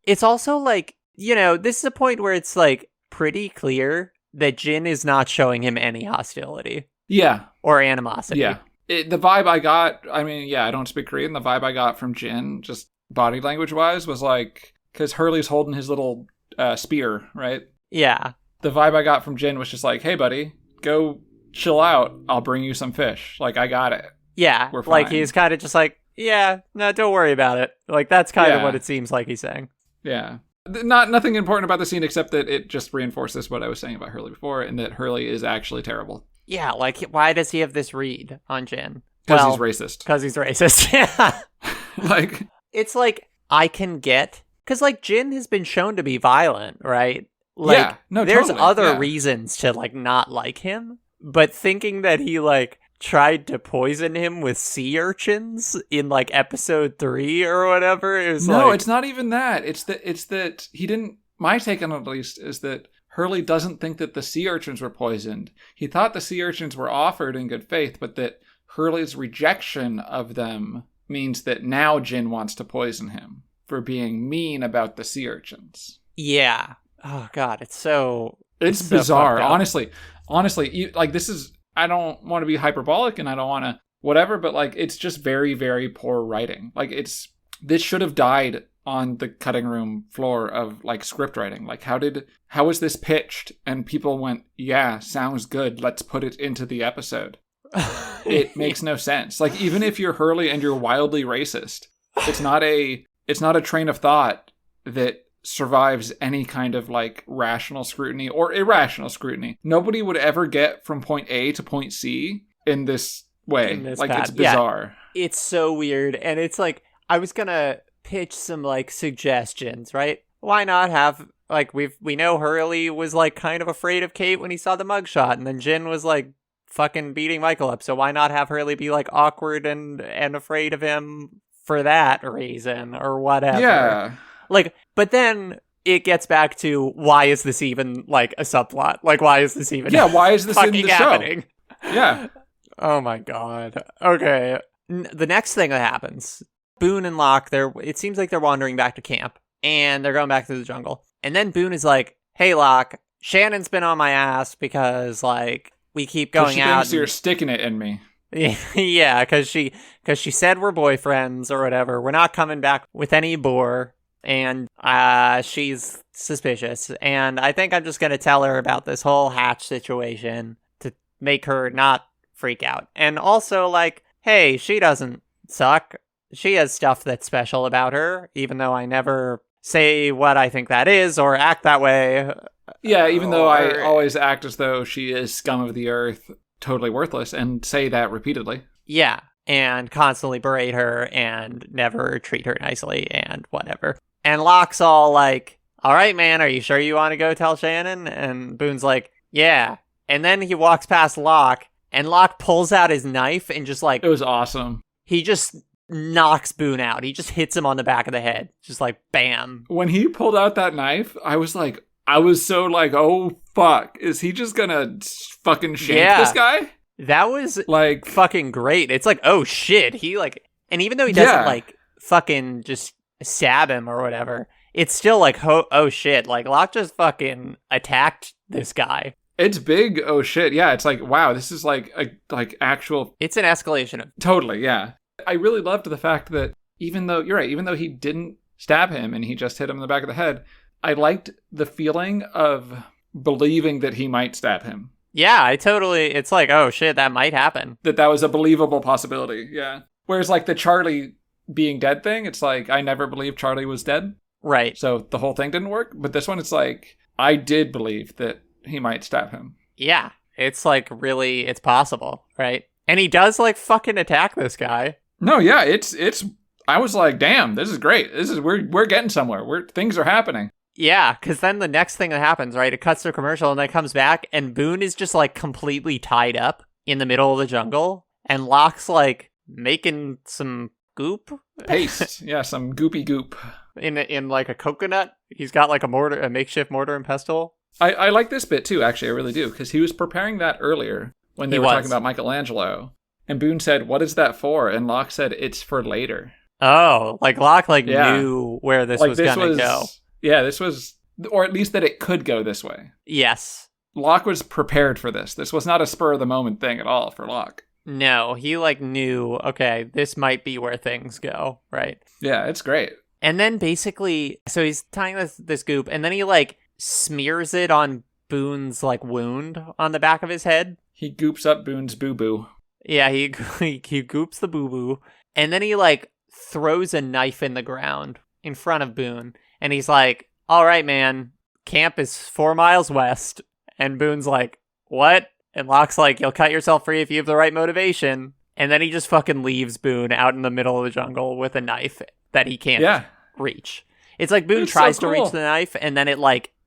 It's also like, this is a point where it's like pretty clear that Jin is not showing him any hostility. Yeah. Or animosity. Yeah. The vibe I got, I mean, yeah, I don't speak Korean. The vibe I got from Jin, just body language wise, was like, because Hurley's holding his little spear, right? Yeah. The vibe I got from Jin was just like, hey buddy, go chill out. I'll bring you some fish. Like, I got it. Yeah. We're fine. Like, he's kind of just like, yeah, no, don't worry about it. Like, that's kind of what it seems like he's saying. Yeah. Nothing important about the scene except that it just reinforces what I was saying about Hurley before, and that Hurley is actually terrible. Yeah, like, why does he have this read on Jin? Because he's racist. Because he's racist, yeah. Like... It's like, I can get... Because, like, Jin has been shown to be violent, right? Like, yeah, no, there's totally. other reasons to, like, not like him, but thinking that he, like, tried to poison him with sea urchins in, like, episode 3 or whatever, is no, like... it's not even that. It's that he didn't... My take on it, at least, is that Hurley doesn't think that the sea urchins were poisoned. He thought the sea urchins were offered in good faith, but that Hurley's rejection of them means that now Jin wants to poison him for being mean about the sea urchins. Yeah. Oh, God, it's so bizarre. So Honestly, like, this is... I don't want to be hyperbolic and I don't want to whatever, but, like, it's just very, very poor writing. Like, this should have died on the cutting room floor of, like, script writing. Like, how was this pitched? And people went, yeah, sounds good. Let's put it into the episode. It makes no sense. Like, even if you're Hurley and you're wildly racist, it's not a train of thought that survives any kind of, like, rational scrutiny or irrational scrutiny. Nobody would ever get from point A to point C in this way. Like, it's bizarre. Yeah, it's so weird. And it's like, I was gonna pitch some, like, suggestions, right? Why not have, like, we know Hurley was, like, kind of afraid of Kate when he saw the mugshot, and then Jin was, like, fucking beating Michael up, so why not have Hurley be, like, awkward and afraid of him for that reason, or whatever? Yeah. Like, but then it gets back to, why is this even, like, a subplot? Like, why is this even why is this in the happening? show? Yeah. Oh my god. Okay. The next thing that happens, Boone and Locke, it seems like they're wandering back to camp, and they're going back through the jungle. And then Boone is like, hey, Locke, Shannon's been on my ass because, like, we keep going out. Thinks you're sticking it in me. Yeah, because she said we're boyfriends or whatever. We're not coming back with any boar, and she's suspicious. And I think I'm just going to tell her about this whole Hatch situation to make her not freak out. And also, like, hey, she doesn't suck. She has stuff that's special about her, even though I never say what I think that is or act that way. Yeah, even though I always act as though she is scum of the earth, totally worthless, and say that repeatedly. Yeah, and constantly berate her and never treat her nicely and whatever. And Locke's all like, all right, man, are you sure you want to go tell Shannon? And Boone's like, yeah. And then he walks past Locke, and Locke pulls out his knife and just, like... It was awesome. He just knocks Boone out. He just hits him on the back of the head. Just like, bam. When he pulled out that knife, I was so like, oh, fuck. Is he just gonna fucking shank this guy? That was, like, fucking great. It's like, oh, shit. He, like... And even though he doesn't, like, fucking just stab him or whatever, it's still like, oh, shit. Like, Locke just fucking attacked this guy. It's big, oh, shit. Yeah, it's like, wow, this is like actual... It's an escalation of... Totally, yeah. I really loved the fact that even though, you're right, even though he didn't stab him and he just hit him in the back of the head, I liked the feeling of believing that he might stab him. Yeah, it's like, oh shit, that might happen. That was a believable possibility, yeah. Whereas, like, the Charlie being dead thing, it's like, I never believed Charlie was dead. Right. So the whole thing didn't work. But this one, it's like, I did believe that he might stab him. Yeah, it's like, really, it's possible, right? And he does, like, fucking attack this guy. No, yeah, it's I was like, damn, this is great. We're getting somewhere. Things are happening. Yeah, because then the next thing that happens, right, it cuts to a commercial and then it comes back and Boone is just like completely tied up in the middle of the jungle and Locke's like making some goop. Paste. Yeah, some goopy goop. In like a coconut. He's got like a makeshift mortar and pestle. I like this bit too, actually. I really do, because he was preparing that earlier when they were talking about Michelangelo. And Boone said, "What is that for?" And Locke said, "It's for later." Oh, like Locke knew where this was going to go. Yeah, this was, or at least that it could go this way. Yes. Locke was prepared for this. This was not a spur of the moment thing at all for Locke. No, he knew, okay, this might be where things go, right? Yeah, it's great. And then basically, so he's tying this goop, and then he smears it on Boone's wound on the back of his head. He goops up Boone's boo-boo. Yeah, he goops the boo-boo, and then he throws a knife in the ground in front of Boone, and he's like, "All right, man, camp is 4 miles west." And Boone's like, "What?" And Locke's like, "You'll cut yourself free if you have the right motivation." And then he just fucking leaves Boone out in the middle of the jungle with a knife that he can't reach. It's like Boone tries to reach the knife, and then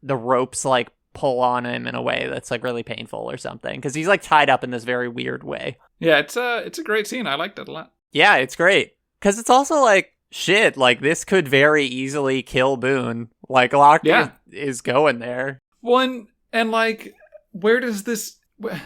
the ropes pull on him in a way that's really painful or something, because he's tied up in this very weird way. Yeah, it's a great scene. I liked it a lot. Yeah, it's great. Because it's also shit, this could very easily kill Boone. Locke is going there. Well, and where does this...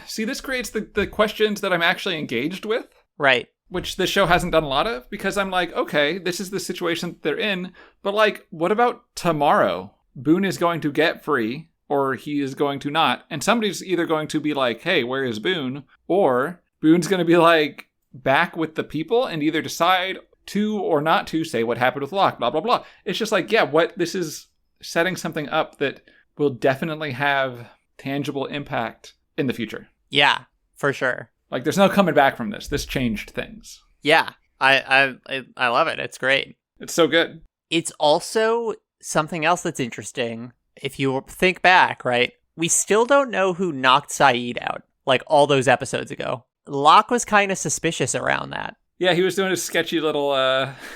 See, this creates the questions that I'm actually engaged with. Right. Which this show hasn't done a lot of, because I'm like, okay, this is the situation that they're in, but what about tomorrow? Boone is going to get free, or he is going to not, and somebody's either going to be like, hey, where is Boone? Or Boone's going to be back with the people and either decide to or not to say what happened with Locke, blah, blah, blah. It's just this is setting something up that will definitely have tangible impact in the future. Yeah, for sure. There's no coming back from this. This changed things. Yeah, I love it. It's great. It's so good. It's also something else that's interesting. If you think back, right, we still don't know who knocked Saeed out, all those episodes ago. Locke was kind of suspicious around that. Yeah, he was doing a sketchy little,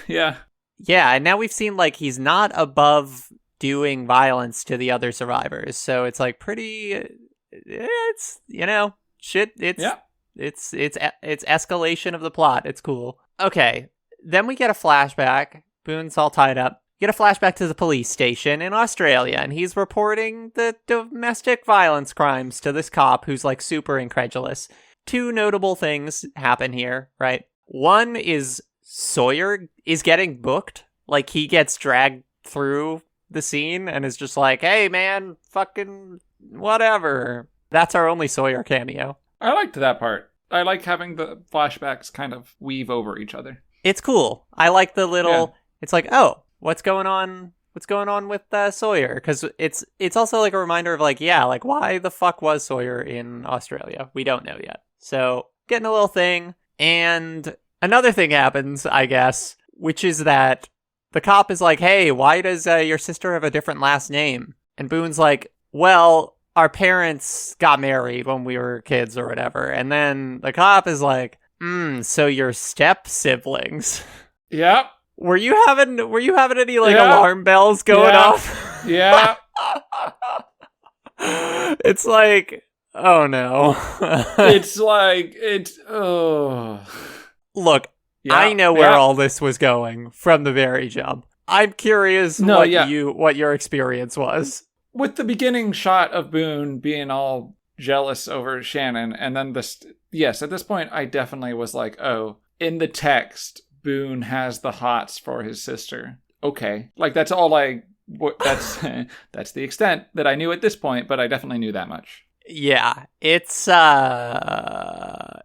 yeah. Yeah, and now we've seen, like, he's not above doing violence to the other survivors. So it's, like, pretty, it's, you know, shit, it's, yeah. It's escalation of the plot. It's cool. Okay, then we get a flashback. Boone's all tied up. Get a flashback to the police station in Australia, and he's reporting the domestic violence crimes to this cop who's, like, super incredulous. Two notable things happen here, right? One is Sawyer is getting booked. Like, he gets dragged through the scene and is just like, hey, man, fucking whatever. That's our only Sawyer cameo. I liked that part. I like having the flashbacks kind of weave over each other. It's cool. I like the little, It's like, oh, what's going on? What's going on with Sawyer? Because it's also like a reminder of like, yeah, like why the fuck was Sawyer in Australia? We don't know yet. So getting a little thing. And another thing happens, I guess, which is that the cop is like, hey, why does your sister have a different last name? And Boone's like, well, our parents got married when we were kids or whatever. And then the cop is like, so you're step siblings. Yeah. Were you having any like alarm bells going off? Yeah. It's like, oh no. It's like, Look, I know where all this was going from the very jump. I'm curious what your experience was. With the beginning shot of Boone being all jealous over Shannon, and then at this point, I definitely was like, oh, in the text, Boone has the hots for his sister. Okay. Like, that's all that's the extent that I knew at this point, but I definitely knew that much. Yeah. It's, Yep.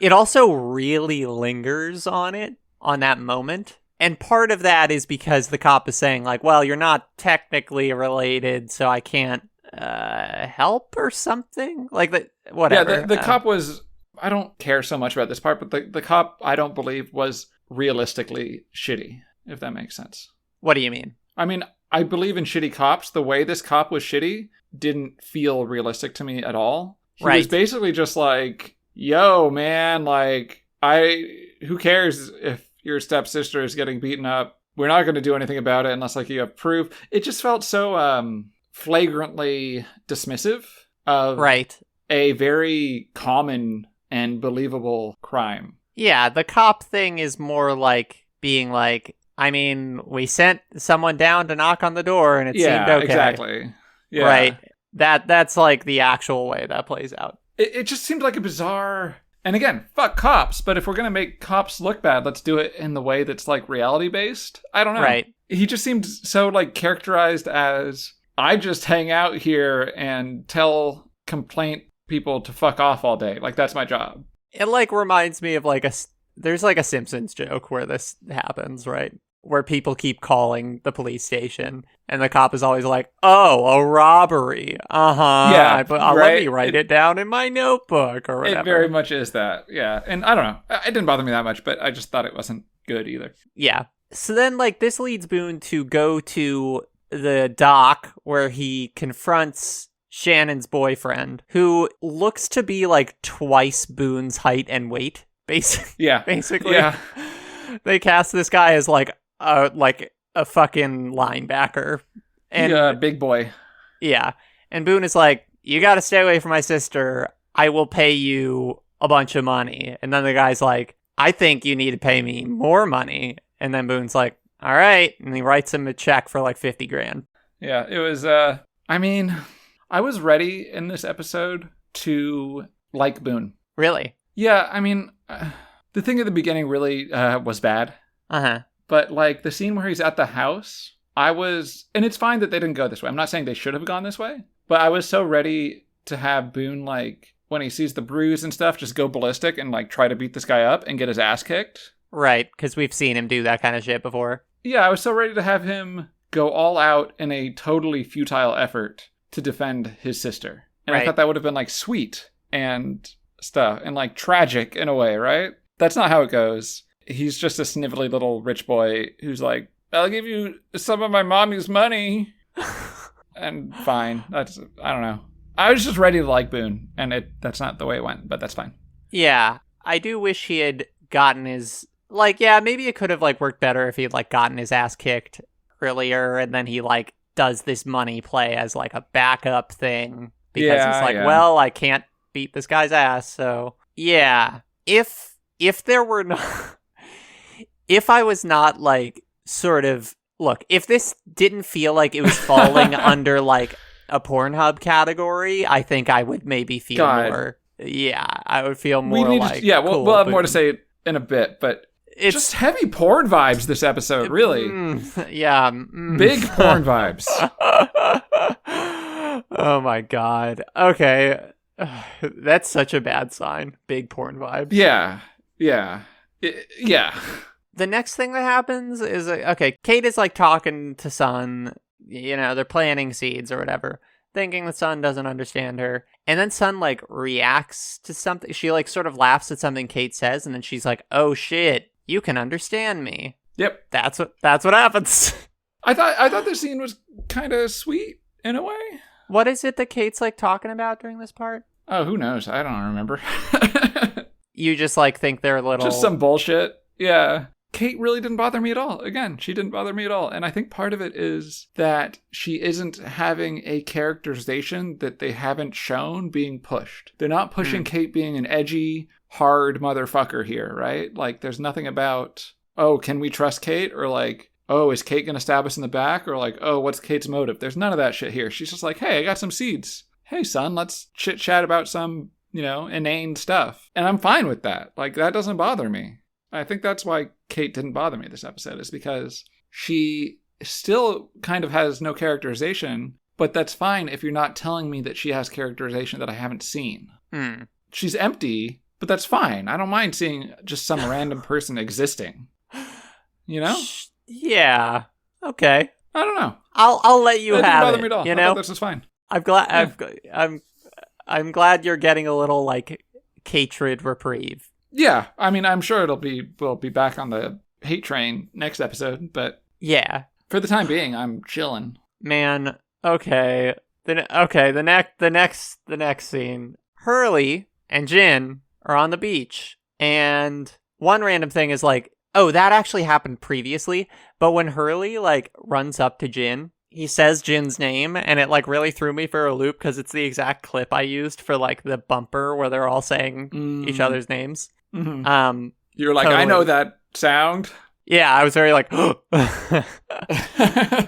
It also really lingers on that moment. And part of that is because the cop is saying, like, well, you're not technically related, so I can't help or something. Like, whatever. Yeah, the cop was... I don't care so much about this part, but the cop, I don't believe, was realistically shitty, if that makes sense. What do you mean? I mean, I believe in shitty cops. The way this cop was shitty didn't feel realistic to me at all. He was basically just like, yo, man, like, who cares if, your stepsister is getting beaten up. We're not going to do anything about it unless like you have proof. It just felt so flagrantly dismissive of Right. a very common and believable crime. Yeah, the cop thing is more like being like, I mean, we sent someone down to knock on the door and it seemed okay. Exactly. Yeah. Right. That's like the actual way that plays out. It just seemed like a bizarre... And again, fuck cops, but if we're going to make cops look bad, let's do it in the way that's like reality-based. I don't know. Right. He just seemed so like characterized as, I just hang out here and tell complaint people to fuck off all day. Like, that's my job. It like reminds me of like there's like a Simpsons joke where this happens, right? Where people keep calling the police station and the cop is always like, oh, a robbery. Uh-huh. Yeah, Let right? me write it down in my notebook or whatever. It very much is that. Yeah. And I don't know. It didn't bother me that much, but I just thought it wasn't good either. Yeah. So then like this leads Boone to go to the dock where he confronts Shannon's boyfriend, who looks to be like twice Boone's height and weight, basically. Yeah. Basically. Yeah. They cast this guy as like a fucking linebacker. And yeah, big boy. yeah. And Boone is like, you gotta stay away from my sister. I will pay you a bunch of money. And then the guy's like, I think you need to pay me more money. And then Boone's like, all right. And he writes him a check for like 50 grand. Yeah, it was, I mean, I was ready in this episode to like Boone. Really? Yeah, I mean, the thing at the beginning really was bad. Uh-huh. But, like, the scene where he's at the house, and it's fine that they didn't go this way. I'm not saying they should have gone this way. But I was so ready to have Boone, like, when he sees the bruise and stuff, just go ballistic and, like, try to beat this guy up and get his ass kicked. Right, because we've seen him do that kind of shit before. Yeah, I was so ready to have him go all out in a totally futile effort to defend his sister. And Right. I thought that would have been, like, sweet and stuff and, like, tragic in a way, right? That's not how it goes. He's just a snivelly little rich boy who's like, I'll give you some of my mommy's money. And fine. I don't know. I was just ready to like Boone, and that's not the way it went, but that's fine. Yeah, I do wish he had gotten his... Like, yeah, maybe it could have, like, worked better if he had, like, gotten his ass kicked earlier, and then he, like, does this money play as, like, a backup thing. Because he's like, well, I can't beat this guy's ass, so... Yeah. If there were no... If I was not, like, sort of... Look, if this didn't feel like it was falling under, like, a Pornhub category, I think I would maybe feel more... Yeah, I would feel more like... we'll have more to say in a bit, but it's just heavy porn vibes this episode, really. Yeah. Big porn vibes. Oh my god. Okay. That's such a bad sign. Big porn vibes. Yeah. The next thing that happens is, okay, Kate is like talking to Sun, you know, they're planting seeds or whatever, thinking the Sun doesn't understand her. And then Sun like reacts to something. She like sort of laughs at something Kate says, and then she's like, oh shit, you can understand me. Yep. That's what happens. I thought this scene was kind of sweet in a way. What is it that Kate's like talking about during this part? Oh, who knows? I don't remember. You just like think they're little... Just some bullshit. Yeah. Kate really didn't bother me at all. Again, she didn't bother me at all. And I think part of it is that she isn't having a characterization that they haven't shown being pushed. They're not pushing Kate being an edgy, hard motherfucker here, right? Like, there's nothing about, oh, can we trust Kate? Or like, oh, is Kate going to stab us in the back? Or like, oh, what's Kate's motive? There's none of that shit here. She's just like, hey, I got some seeds. Hey, son, let's chit-chat about some, you know, inane stuff. And I'm fine with that. Like, that doesn't bother me. I think that's why Kate didn't bother me this episode, is because she still kind of has no characterization, but that's fine if you're not telling me that she has characterization that I haven't seen. She's empty, but that's fine. I don't mind seeing just some random person existing. You know? Yeah. Okay. I don't know. I'll let you That have didn't bother it. me at all. You I know, thought this was fine. I'm glad. I'm glad you're getting a little like Katrid reprieve. Yeah, I mean, I'm sure we'll be back on the hate train next episode, but yeah, for the time being, I'm chilling. Man, okay. The next scene. Hurley and Jin are on the beach, and one random thing is like Oh, that actually happened previously, but when Hurley, like, runs up to Jin, he says Jin's name, and it, like, really threw me for a loop, because it's the exact clip I used for, like, the bumper where they're all saying each other's names. Mm-hmm. You're like, totally. I know that sound. Yeah, I was very like,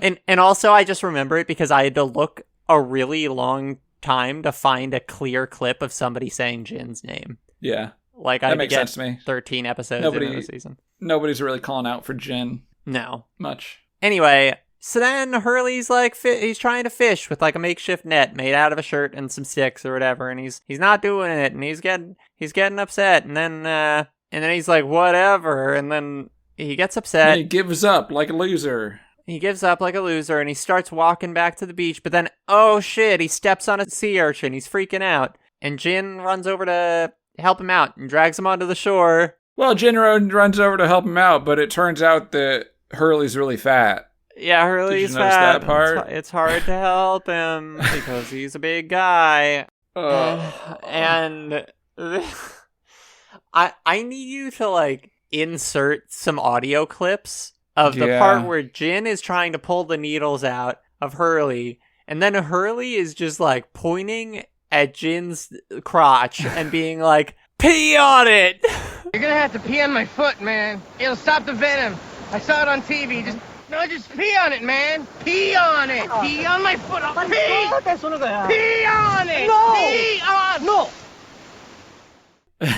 and also I just remember it because I had to look a really long time to find a clear clip of somebody saying Jin's name. Yeah. Like, that makes sense to me. 13 episodes into the season. Nobody's really calling out for Jin. No. Much. Anyway, so then Hurley's like, he's trying to fish with like a makeshift net made out of a shirt and some sticks or whatever, and he's not doing it, and he's getting upset, and then he's like, whatever, and then he gets upset. And he gives up like a loser. He gives up like a loser, and he starts walking back to the beach, but then, oh shit, he steps on a sea urchin. He's freaking out, and Jin runs over to help him out and drags him onto the shore. Well, Jin runs over to help him out, but it turns out that Hurley's really fat. Yeah, Hurley's Did you notice fat. that part? It's hard to help him because he's a big guy. And I need you to, like, insert some audio clips of the part where Jin is trying to pull the needles out of Hurley, and then Hurley is just, like, pointing at Jin's crotch and being like, pee on it! You're gonna have to pee on my foot, man. It'll stop the venom. I saw it on TV. Just pee on it, man. Pee on it. Pee on my foot. Pee! Pee on it! No! Pee on! No!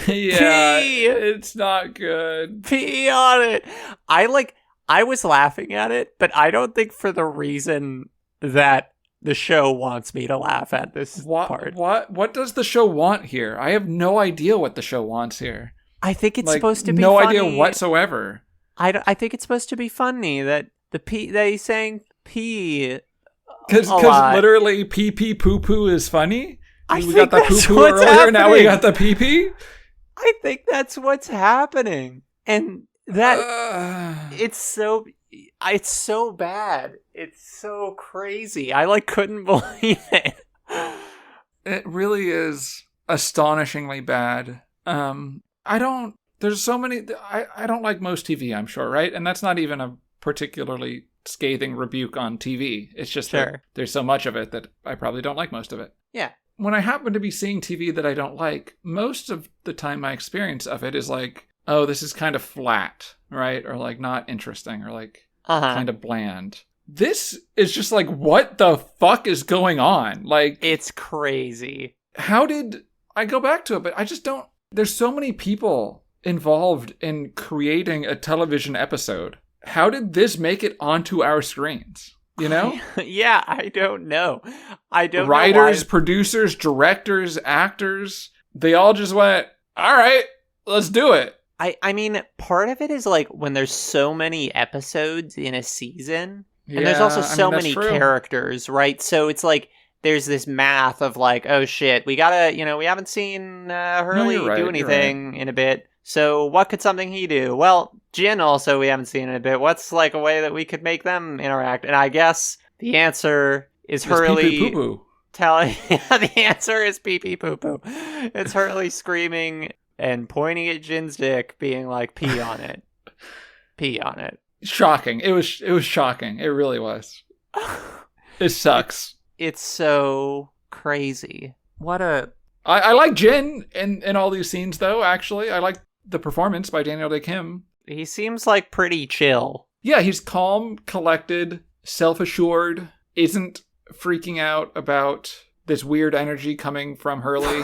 Yeah, Pee! it's not good. Pee on it! I was laughing at it, but I don't think for the reason that the show wants me to laugh at this part. What does the show want here? I have no idea what the show wants here. I think it's supposed to be no funny. idea whatsoever. I think it's supposed to be funny that that he's saying pee. Because literally Pee Pee Poo Poo is funny. We got the poo poo earlier, happening. Now we got the pee pee. I think that's what's happening, and that it's so bad. It's so crazy. I couldn't believe it. It really is astonishingly bad. There's so many. I don't like most TV, I'm sure, right? And that's not even a particularly scathing rebuke on TV. It's just that there's so much of it that I probably don't like most of it. Yeah. When I happen to be seeing TV that I don't like, most of the time my experience of it is like, oh, this is kind of flat, right? Or like not interesting, or like kind of bland. This is just like, what the fuck is going on? Like, it's crazy. How did I go back to it? But I just don't. There's so many people involved in creating a television episode. How did this make it onto our screens? You know? Yeah, I don't know. Writers, producers, directors, actors, they all just went, all right, let's do it. I mean, part of it is like when there's so many episodes in a season, and there's also so many characters, right? So it's like there's this math of like, oh shit, we gotta, we haven't seen Hurley do anything in a bit. So what could something he do? Well, Jin also we haven't seen in a bit. What's like a way that we could make them interact? And I guess the answer is Hurley Pee Pee Poo Poo. The answer is Pee Pee Poo Poo. It's Hurley screaming and pointing at Jin's dick, being like, pee on it. Pee on it. Shocking. It was shocking. It really was. It sucks. It's so crazy. I like Jin in all these scenes, though, actually. I like the performance by Daniel Day Kim. He seems like pretty chill. Yeah, he's calm, collected, self-assured, isn't freaking out about this weird energy coming from Hurley.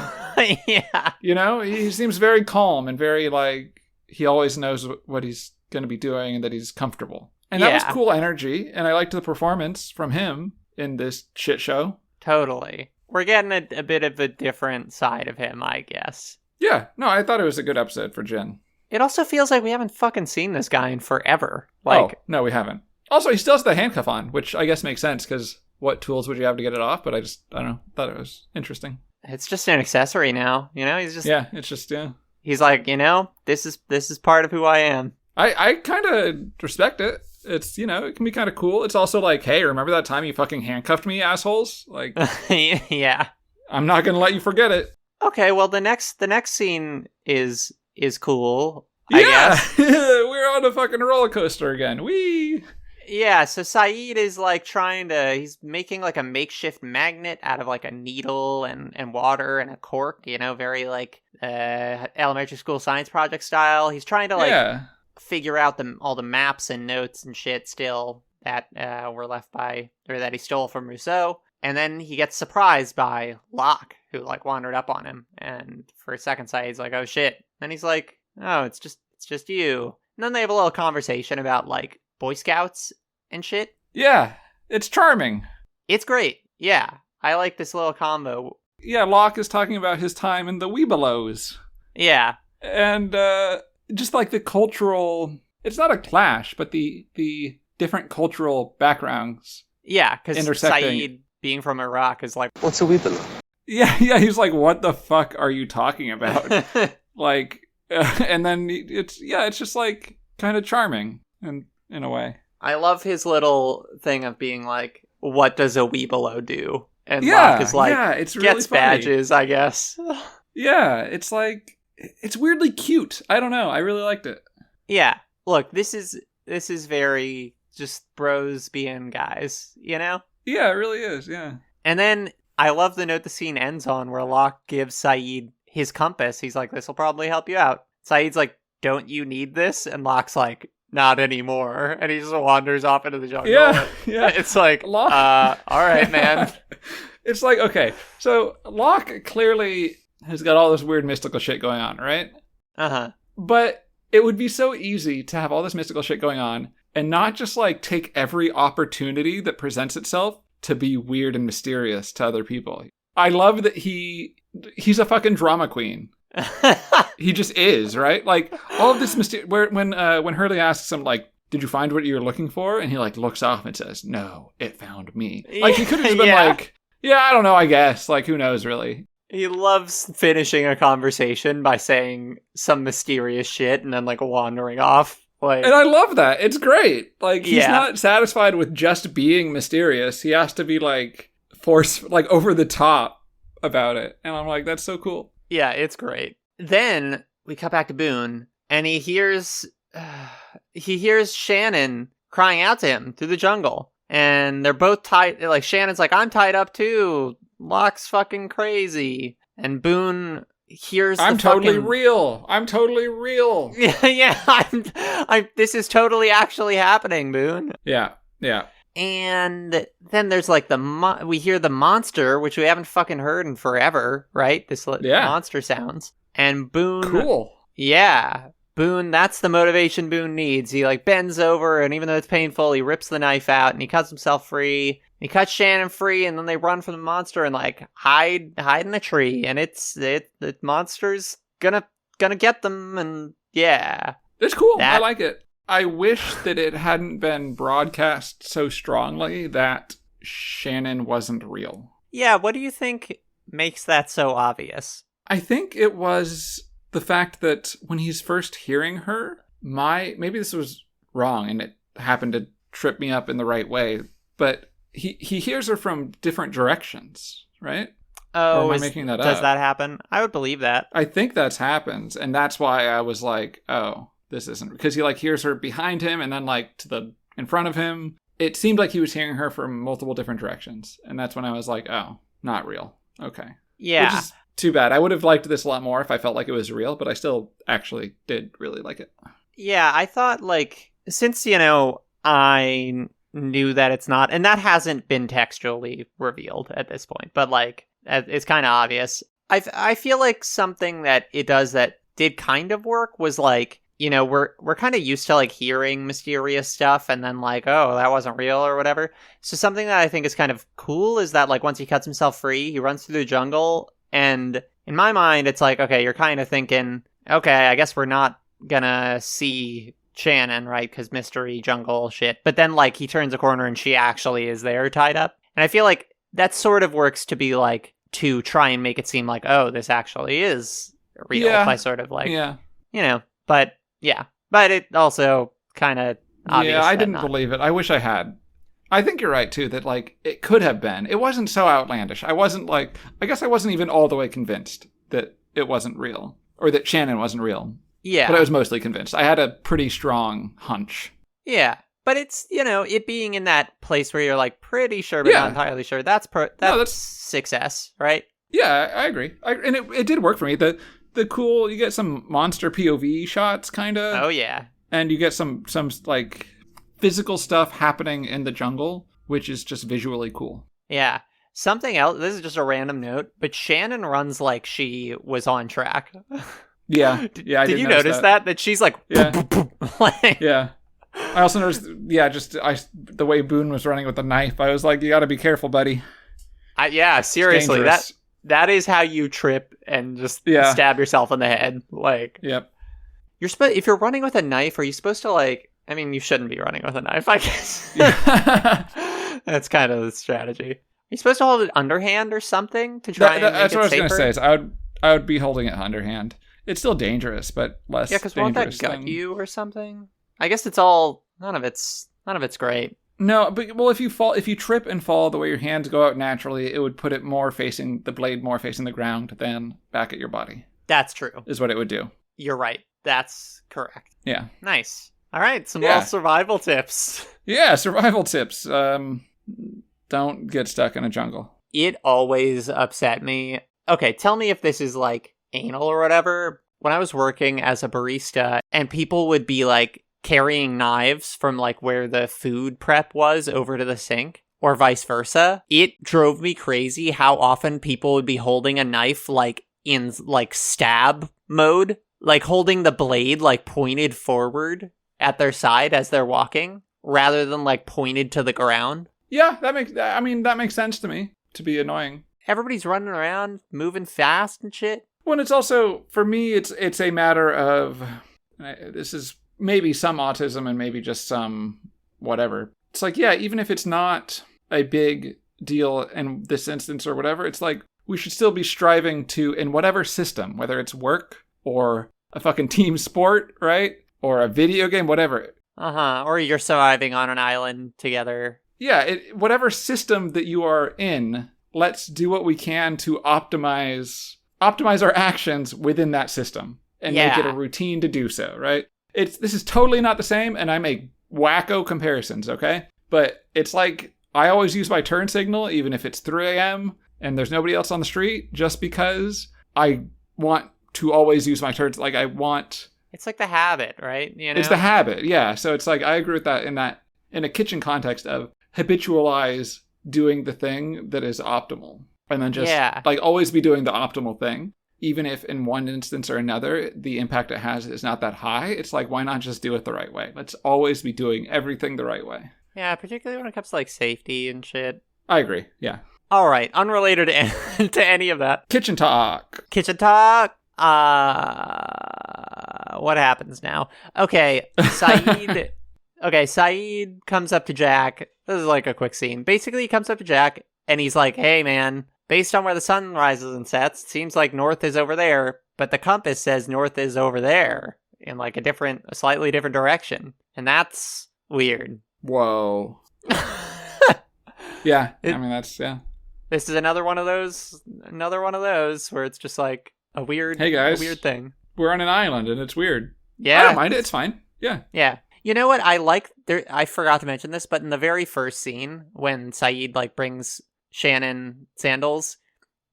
Yeah. He seems very calm and very, like, he always knows what he's going to be doing and that he's comfortable. And that was cool energy, and I liked the performance from him in this shit show. Totally. We're getting a bit of a different side of him, I guess. Yeah. No, I thought it was a good episode for Jin. It also feels like we haven't fucking seen this guy in forever. No, we haven't. Also, he still has the handcuff on, which I guess makes sense, because what tools would you have to get it off? But I don't know, thought it was interesting. It's just an accessory now, he's just... Yeah, it's just, He's like, this is part of who I am. I kind of respect it. It's, it can be kind of cool. It's also like, hey, remember that time you fucking handcuffed me, assholes? Like, yeah. I'm not going to let you forget it. Okay, well, the next scene is cool, I guess. We're on a fucking roller coaster again. Whee! Yeah, so Saeed is like he's making like a makeshift magnet out of like a needle and water and a cork, very like elementary school science project style. He's trying to like figure out all the maps and notes and shit still that were left by, or that he stole from Rousseau. And then he gets surprised by Locke, who like wandered up on him. And for a second, Saeed's like, oh shit. Then he's like, oh, it's just you. And then they have a little conversation about like Boy Scouts and shit. Yeah, it's charming. It's great. Yeah, I like this little combo. Yeah, Locke is talking about his time in the Weebelows. Yeah. And just like the cultural, it's not a clash, but the different cultural backgrounds. Yeah, because Saeed, being from Iraq, is like, What's a Weebelo? Yeah, he's like, what the fuck are you talking about? Like, and then it's just like kind of charming in a way. I love his little thing of being like, what does a Weebelo do? And Locke is like, it's really gets funny. badges, I guess. Yeah, it's like, it's weirdly cute. I don't know. I really liked it. Yeah. Look, this is very just bros being guys, Yeah, it really is, yeah. And then I love the note the scene ends on where Locke gives Saeed his compass. He's like, this will probably help you out. Saeed's like, don't you need this? And Locke's like, not anymore. And he just wanders off into the jungle. Yeah. It's like, all right, man. It's like, okay, so Locke clearly has got all this weird mystical shit going on, right? Uh-huh. But it would be so easy to have all this mystical shit going on and not just like take every opportunity that presents itself to be weird and mysterious to other people. I love that he's a fucking drama queen. He just is, right? Like all of this when Hurley asks him like, did you find what you were looking for? And he like looks off and says, no, it found me. Like he could have just been like, yeah, I don't know, I guess. Like who knows really? He loves finishing a conversation by saying some mysterious shit and then like wandering off. Like, and I love that. It's great. Like he's not satisfied with just being mysterious. He has to be like over the top about it. And I'm like, that's so cool. Yeah, it's great. Then we cut back to Boone and he hears Shannon crying out to him through the jungle. And they're both tied. Like Shannon's like, I'm tied up too. Locke's fucking crazy. And Boone hears I'm totally real. Yeah, this is totally actually happening, Boone. Yeah. And then there's like we hear the monster, which we haven't fucking heard in forever, right? This monster sounds. And Boone. Cool. Yeah. Boone, that's the motivation Boone needs. He like bends over, and even though it's painful, he rips the knife out and he cuts himself free. He cuts Shannon free, and then they run from the monster and like hide in the tree. And the monster's gonna get them. And yeah, it's cool. I like it. I wish that it hadn't been broadcast so strongly that Shannon wasn't real. Yeah, what do you think makes that so obvious? I think it was the fact that when he's first hearing her, maybe this was wrong and it happened to trip me up in the right way, but he hears her from different directions, right? Oh, or am I making that up? Does that happen? I would believe that. I think that's happens, and that's why I was like, oh, this isn't, because he like hears her behind him and then like in front of him. It seemed like he was hearing her from multiple different directions, and that's when I was like, oh, not real. Okay. Yeah. Which is too bad. I would have liked this a lot more if I felt like it was real, but I still actually did really like it. Yeah, I thought like, since, I knew that it's not, and that hasn't been textually revealed at this point, but like, it's kind of obvious. I feel like something that it does that did kind of work was like, we're kind of used to like hearing mysterious stuff and then like, oh, that wasn't real or whatever. So something that I think is kind of cool is that like once he cuts himself free, he runs through the jungle. And in my mind, it's like, okay, you're kind of thinking, okay, I guess we're not gonna see Shannon, right? Because mystery jungle shit. But then like he turns a corner and she actually is there tied up. And I feel like that sort of works to be like, to try and make it seem like, oh, this actually is real by sort of like, but yeah. But it also kind of obvious. Yeah, I didn't believe it. I wish I had. I think you're right, too, that, like, it could have been. It wasn't so outlandish. I guess I wasn't even all the way convinced that it wasn't real. Or that Shannon wasn't real. Yeah. But I was mostly convinced. I had a pretty strong hunch. Yeah. But it's, it being in that place where you're like pretty sure, but not entirely sure. That's success, right? Yeah, I agree. And it did work for me. The cool, you get some monster POV shots, kind of. Oh, yeah. And you get some like physical stuff happening in the jungle, which is just visually cool. Yeah. Something else, this is just a random note, but Shannon runs like she was on track. Yeah. Yeah, did you notice that? That she's like, yeah. boop, boop, boop, like... Yeah. I also noticed, the way Boone was running with the knife, I was like, you gotta be careful, buddy. Yeah, seriously, that is how you trip and just stab yourself in the head. Like, yep. If you're running with a knife, are you supposed to like? I mean, you shouldn't be running with a knife, I guess. That's kind of the strategy. Are you supposed to hold it underhand or something to try and make that's it what I was safer? gonna say. So I would be holding it underhand. It's still dangerous, but less. Yeah, because won't that gut you or something? I guess it's all none of it's great. No, but if you trip and fall the way your hands go out naturally, it would put it the blade more facing the ground than back at your body. That's true. Is what it would do. You're right. That's correct. Yeah. Nice. All right, some more survival tips. Yeah, survival tips. Don't get stuck in a jungle. It always upset me. Okay, tell me if this is like anal or whatever. When I was working as a barista and people would be like carrying knives from like where the food prep was over to the sink or vice versa, it drove me crazy how often people would be holding a knife like in like stab mode, like holding the blade like pointed forward at their side as they're walking rather than like pointed to the ground. Yeah, that makes sense to me, to be annoying. Everybody's running around moving fast and shit. When it's also, for me, it's a matter of, this is maybe some autism and maybe just some whatever. It's like, yeah, even if it's not a big deal in this instance or whatever, it's like we should still be striving to, in whatever system, whether it's work or a fucking team sport, right? Or a video game, whatever. Or you're surviving on an island together. Yeah, whatever system that you are in, let's do what we can to optimize our actions within that system and make it a routine to do so, right? This is totally not the same, and I make wacko comparisons, okay? But it's like, I always use my turn signal, even if it's 3 a.m. and there's nobody else on the street, just because I want to always use my turns. Like, I want... It's like the habit, right? You know? It's the habit, yeah. So it's like, I agree with that in a kitchen context of habitualize doing the thing that is optimal. And then just, like, always be doing the optimal thing. Even if in one instance or another, the impact it has is not that high, it's like, why not just do it the right way? Let's always be doing everything the right way. Yeah, particularly when it comes to, like, safety and shit. I agree, yeah. All right, unrelated to any of that. Kitchen talk. Kitchen talk. What happens now? Okay, Saeed... Saeed comes up to Jack. This is like a quick scene. Basically, he comes up to Jack, and he's like, hey, man... Based on where the sun rises and sets, it seems like north is over there, but the compass says north is over there in like a slightly different direction. And that's weird. Whoa. Yeah. That's. This is another one of those where it's just like a weird, hey guys, a weird thing. We're on an island and it's weird. Yeah. I don't mind it. It's fine. Yeah. Yeah. You know what? I forgot to mention this, but in the very first scene when Saeed like brings Shannon sandals,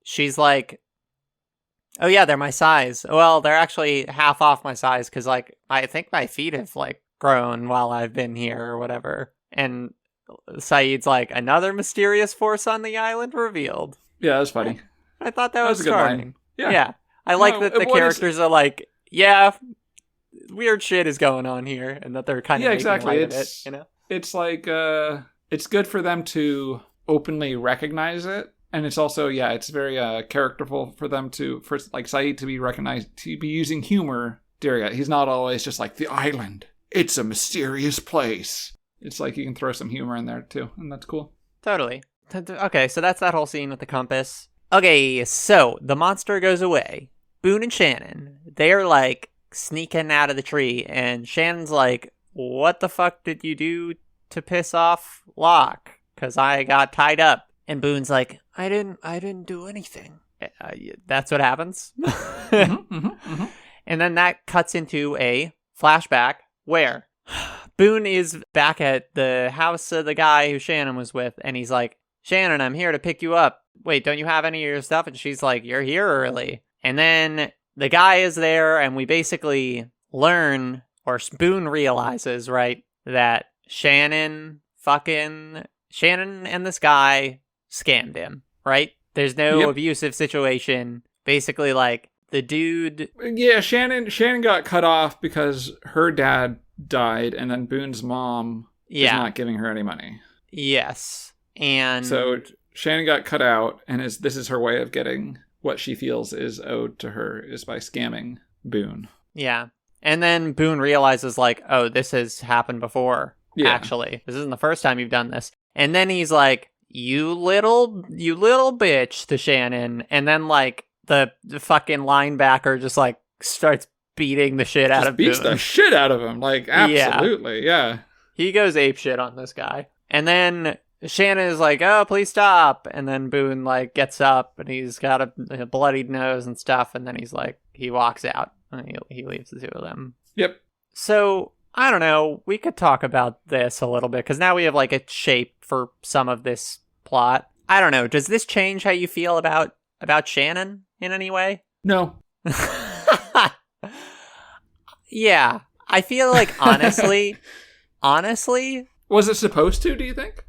she's like, oh yeah, they're my size. Well, they're actually half off my size because like I think my feet have like grown while I've been here or whatever. And Saeed's like, another mysterious force on the island revealed. Yeah, that's funny. I thought that was a good charming. line. Yeah. I like that the characters are like, yeah, weird shit is going on here, and that they're kind of making light of it, you know? It's like it's good for them to openly recognize it, and it's also it's very characterful for them for like Saeed to be recognized, to be using humor during it. He's not always just like, the island, it's a mysterious place. It's like you can throw some humor in there too, and that's cool. Totally. Okay, so that's that whole scene with the compass. Okay, so the monster goes away. Boone and Shannon, they're like sneaking out of the tree, and Shannon's like, what the fuck did you do to piss off Locke? Because I got tied up. And Boone's like, I didn't do anything. That's what happens. And then that cuts into a flashback where Boone is back at the house of the guy who Shannon was with, and he's like, Shannon, I'm here to pick you up. Wait, don't you have any of your stuff? And she's like, you're here early. And then the guy is there, and we basically learn, or Boone realizes, right, that Shannon and this guy scammed him, right? There's no abusive situation. Basically, like, the dude... Yeah, Shannon got cut off because her dad died, and then Boone's mom is not giving her any money. Yes. And so Shannon got cut out, and this is her way of getting what she feels is owed to her, is by scamming Boone. Yeah. And then Boone realizes, like, oh, this has happened before, actually. This isn't the first time you've done this. And then he's like, you little bitch to Shannon. And then, like, the fucking linebacker just, like, starts beating the shit out of Boone. Beats the shit out of him. Like, absolutely, yeah. He goes apeshit on this guy. And then Shannon is like, oh, please stop. And then Boone, like, gets up, and he's got a bloodied nose and stuff. And then he's like, he walks out, and he leaves the two of them. Yep. So, I don't know. We could talk about this a little bit, because now we have, like, a shape for some of this plot. I don't know. Does this change how you feel about Shannon in any way? No. Yeah. I feel like, honestly... Was it supposed to, do you think?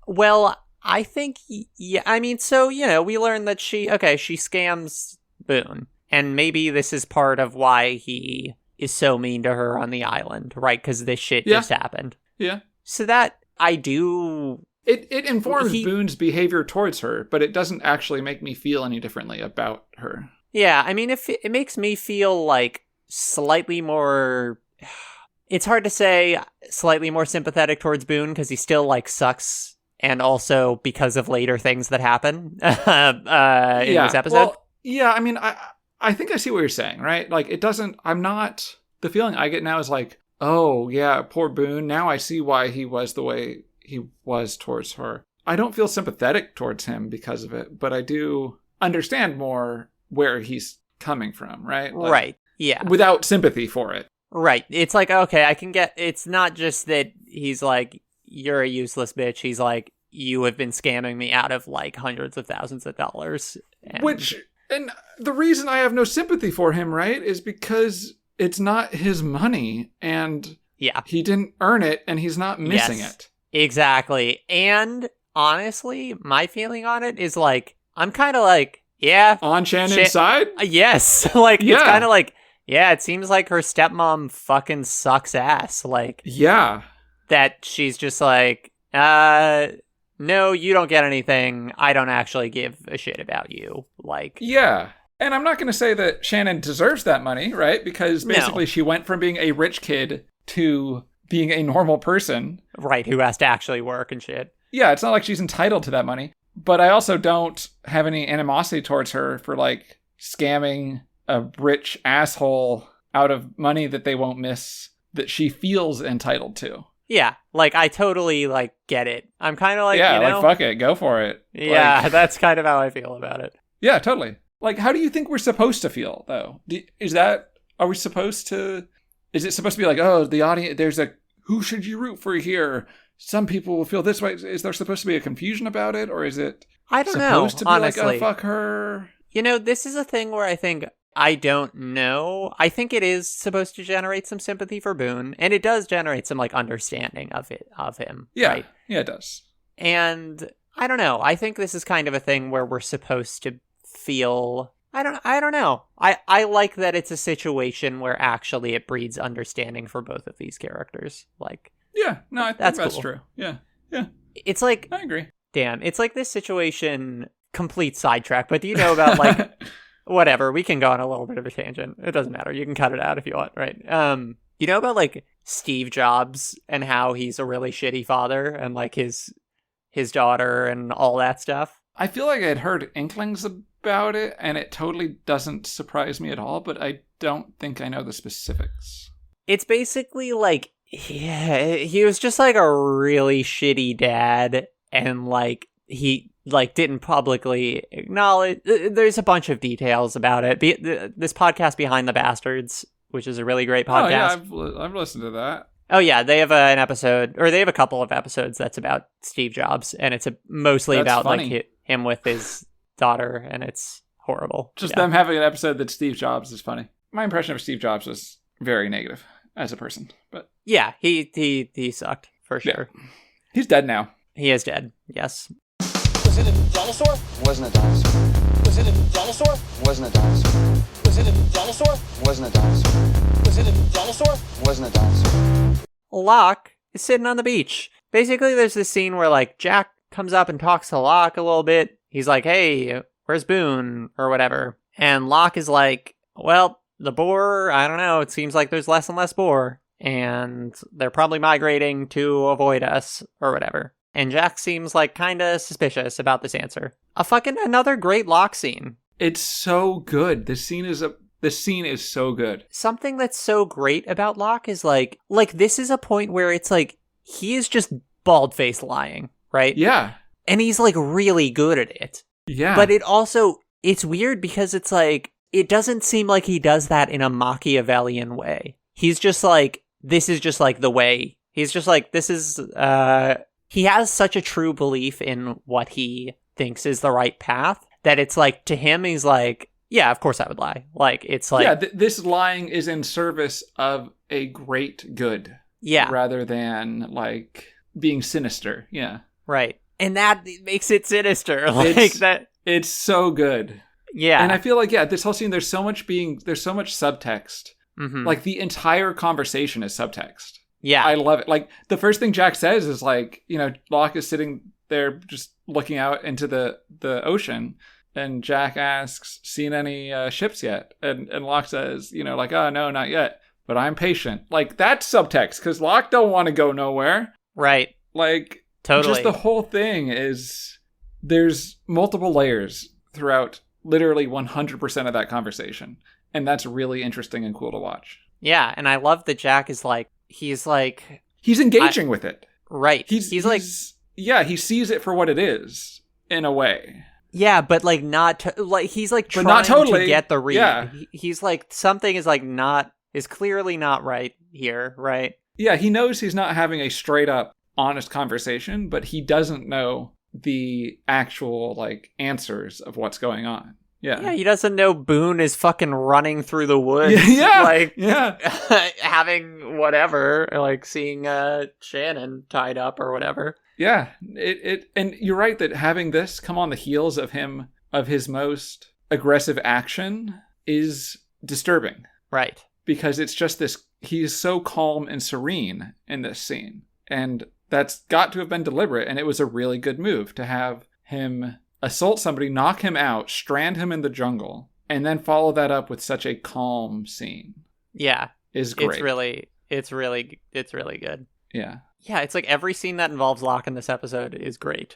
Well, I think, yeah, I mean, so, you know, we learned that she scams Boone, and maybe this is part of why he is so mean to her on the island, right? Because this shit just happened. Yeah. So that, I do... It informs Boone's behavior towards her, but it doesn't actually make me feel any differently about her. Yeah, I mean, it makes me feel, like, slightly more... It's hard to say slightly more sympathetic towards Boone, because he still, like, sucks, and also because of later things that happen in this episode. Well, yeah, I mean, I think I see what you're saying, right? Like, it doesn't... The feeling I get now is like, oh, yeah, poor Boone. Now I see why he was the way he was towards her. I don't feel sympathetic towards him because of it, but I do understand more where he's coming from, right? Like, right, yeah. Without sympathy for it. Right. It's like, okay, I can get... It's not just that he's like, you're a useless bitch. He's like, you have been scamming me out of, like, hundreds of thousands of dollars. And the reason I have no sympathy for him, right, is because it's not his money, and he didn't earn it, and he's not missing it. Exactly. And honestly, my feeling on it is like, I'm kind of like, yeah. On Shannon's side? Yes. Like, it's kind of like, yeah, it seems like her stepmom fucking sucks ass. Like, yeah. That she's just like, no, you don't get anything. I don't actually give a shit about you. Like, yeah. And I'm not going to say that Shannon deserves that money, right? Because basically she went from being a rich kid to being a normal person. Right, who has to actually work and shit. Yeah, it's not like she's entitled to that money. But I also don't have any animosity towards her for, like, scamming a rich asshole out of money that they won't miss, that she feels entitled to. Yeah, like, I totally, like, get it. I'm kind of like, yeah, you know, like, fuck it, go for it. Yeah, like, that's kind of how I feel about it. Yeah, totally. Like, how do you think we're supposed to feel, though? Are we supposed to... Is it supposed to be like, oh, the audience, who should you root for here? Some people will feel this way. Is there supposed to be a confusion about it? Or is it I don't supposed know, to be honestly. like, oh, fuck her? You know, this is a thing where I don't know. I think it is supposed to generate some sympathy for Boone, and it does generate some, like, understanding of him. Yeah, right? Yeah, it does. And I don't know. I think this is kind of a thing where we're supposed to feel... I don't know. I like that it's a situation where actually it breeds understanding for both of these characters. Like, yeah, no, I think that's cool. true. Yeah. It's like, I agree. Damn, it's like this situation, complete sidetrack, but do you know about, like, whatever, we can go on a little bit of a tangent. It doesn't matter. You can cut it out if you want, right? You know about, like, Steve Jobs and how he's a really shitty father and, like, his daughter and all that stuff? I feel like I'd heard inklings about it, and it totally doesn't surprise me at all, but I don't think I know the specifics. It's basically like, yeah, he was just like a really shitty dad, and like he like didn't publicly acknowledge. There's a bunch of details about it. This podcast, Behind the Bastards, which is a really great podcast. Oh yeah, I've listened to that. Oh yeah, they have an episode, or they have a couple of episodes that's about Steve Jobs, and it's mostly That's about funny. like him with his daughter, and it's horrible. Just Yeah. them having an episode that Steve Jobs is funny. My impression of Steve Jobs was very negative as a person, but Yeah, he sucked for Yeah. sure. he's dead now. He is dead. Yes. Was it a dinosaur? Wasn't a dinosaur. Was it a dinosaur? Wasn't a dinosaur. Was it a dinosaur? Wasn't a dinosaur. Was it a dinosaur? Wasn't a dinosaur. Locke is sitting on the beach. Basically, there's this scene where like Jack comes up and talks to Locke a little bit. He's like, "Hey, where's Boone?" or whatever. And Locke is like, "Well, the boar, I don't know. It seems like there's less and less boar, and they're probably migrating to avoid us or whatever." And Jack seems like kind of suspicious about this answer. Another great Locke scene. It's so good. This scene is so good. Something that's so great about Locke is like this is a point where it's like he is just bald-faced lying, right? Yeah. And he's like really good at it. Yeah. But it's weird because it's like it doesn't seem like he does that in a Machiavellian way. He's just like, this is just like the way. He's just like, this is he has such a true belief in what he thinks is the right path that it's like to him he's like, yeah, of course I would lie. Like it's like, yeah, this lying is in service of a great good. yeah, Rather than like being sinister. Yeah. right. And that makes it sinister. Like It's- that. It's so good. Yeah. And I feel like, yeah, this whole scene, there's so much subtext. Mhm. Like the entire conversation is subtext. yeah. I love it. Like the first thing Jack says is like, Locke is sitting there just looking out into the ocean, and Jack asks, "Seen any ships yet?" And Locke says, like, "Oh no, not yet, but I'm patient." Like that's subtext because Locke don't want to go nowhere. right. Like Totally. just the whole thing is there's multiple layers throughout literally 100% of that conversation, and that's really interesting and cool to watch. Yeah. And I love that Jack is like, he's like, He's engaging with it. right. He's like, yeah, he sees it for what it is in a way. yeah, but like not like he's like But trying not totally. to get the read. Yeah. He's like something is like is clearly not right here, right? Yeah, he knows he's not having a straight up honest conversation, but he doesn't know the actual like answers of what's going on. Yeah. Yeah, he doesn't know Boone is fucking running through the woods, Yeah. like Yeah. having whatever, like seeing Shannon tied up or whatever. Yeah. And you're right that having this come on the heels of his most aggressive action is disturbing. Right. Because it's just this, he's so calm and serene in this scene. And that's got to have been deliberate. And it was a really good move to have him assault somebody, knock him out, strand him in the jungle, and then follow that up with such a calm scene. Yeah. Is great. It's really good. Yeah. Yeah, it's like every scene that involves Locke in this episode is great.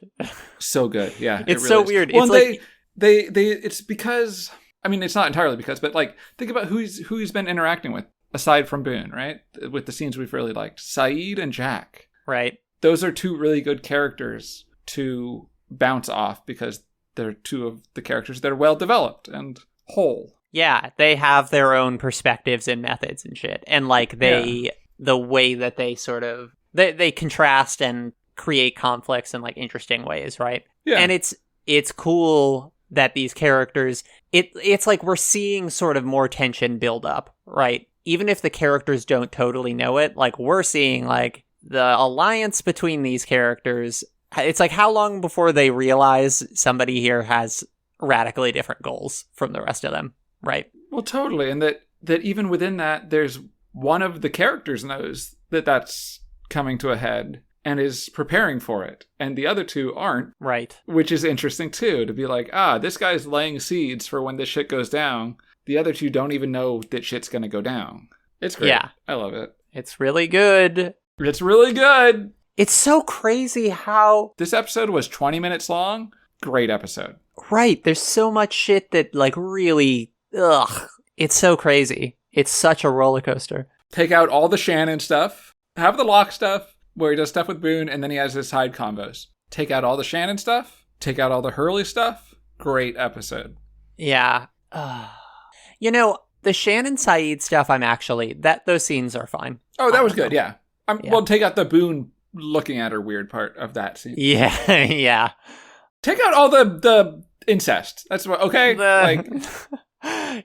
So good. Yeah. It's it really so is. weird. Well, It's they, like it's because, I mean, it's not entirely because, but like, think about who he's been interacting with aside from Boone, right? With the scenes we've really liked. Saeed and Jack. right. Those are two really good characters to bounce off because they're two of the characters that are well developed and whole. Yeah, they have their own perspectives and methods and shit. And like the way that they sort of they contrast and create conflicts in like interesting ways, right? Yeah. And it's cool that these characters it's like we're seeing sort of more tension build up, right? Even if the characters don't totally know it, like we're seeing like the alliance between these characters. It's like how long before they realize somebody here has radically different goals from the rest of them, right? Well, totally. And that even within that, there's one of the characters knows that that's coming to a head and is preparing for it. And the other two aren't, Right. which is interesting too, to be like, this guy's laying seeds for when this shit goes down. The other two don't even know that shit's going to go down. It's great. Yeah. I love it. It's really good. It's really good. It's so crazy how This episode was 20 minutes long. Great episode. right, there's so much shit that like really it's so crazy. It's such a roller coaster. Take out all the Shannon stuff. Have the Locke stuff where he does stuff with Boone and then he has his side combos. Take out all the Shannon stuff take out all the Hurley stuff. Great episode. Yeah. You know, the Shannon Saeed stuff, those scenes are fine. Oh, that was good. know. Yeah. Well, take out the Boone looking at her weird part of that scene. Yeah, yeah. Take out all the incest. That's what. Okay.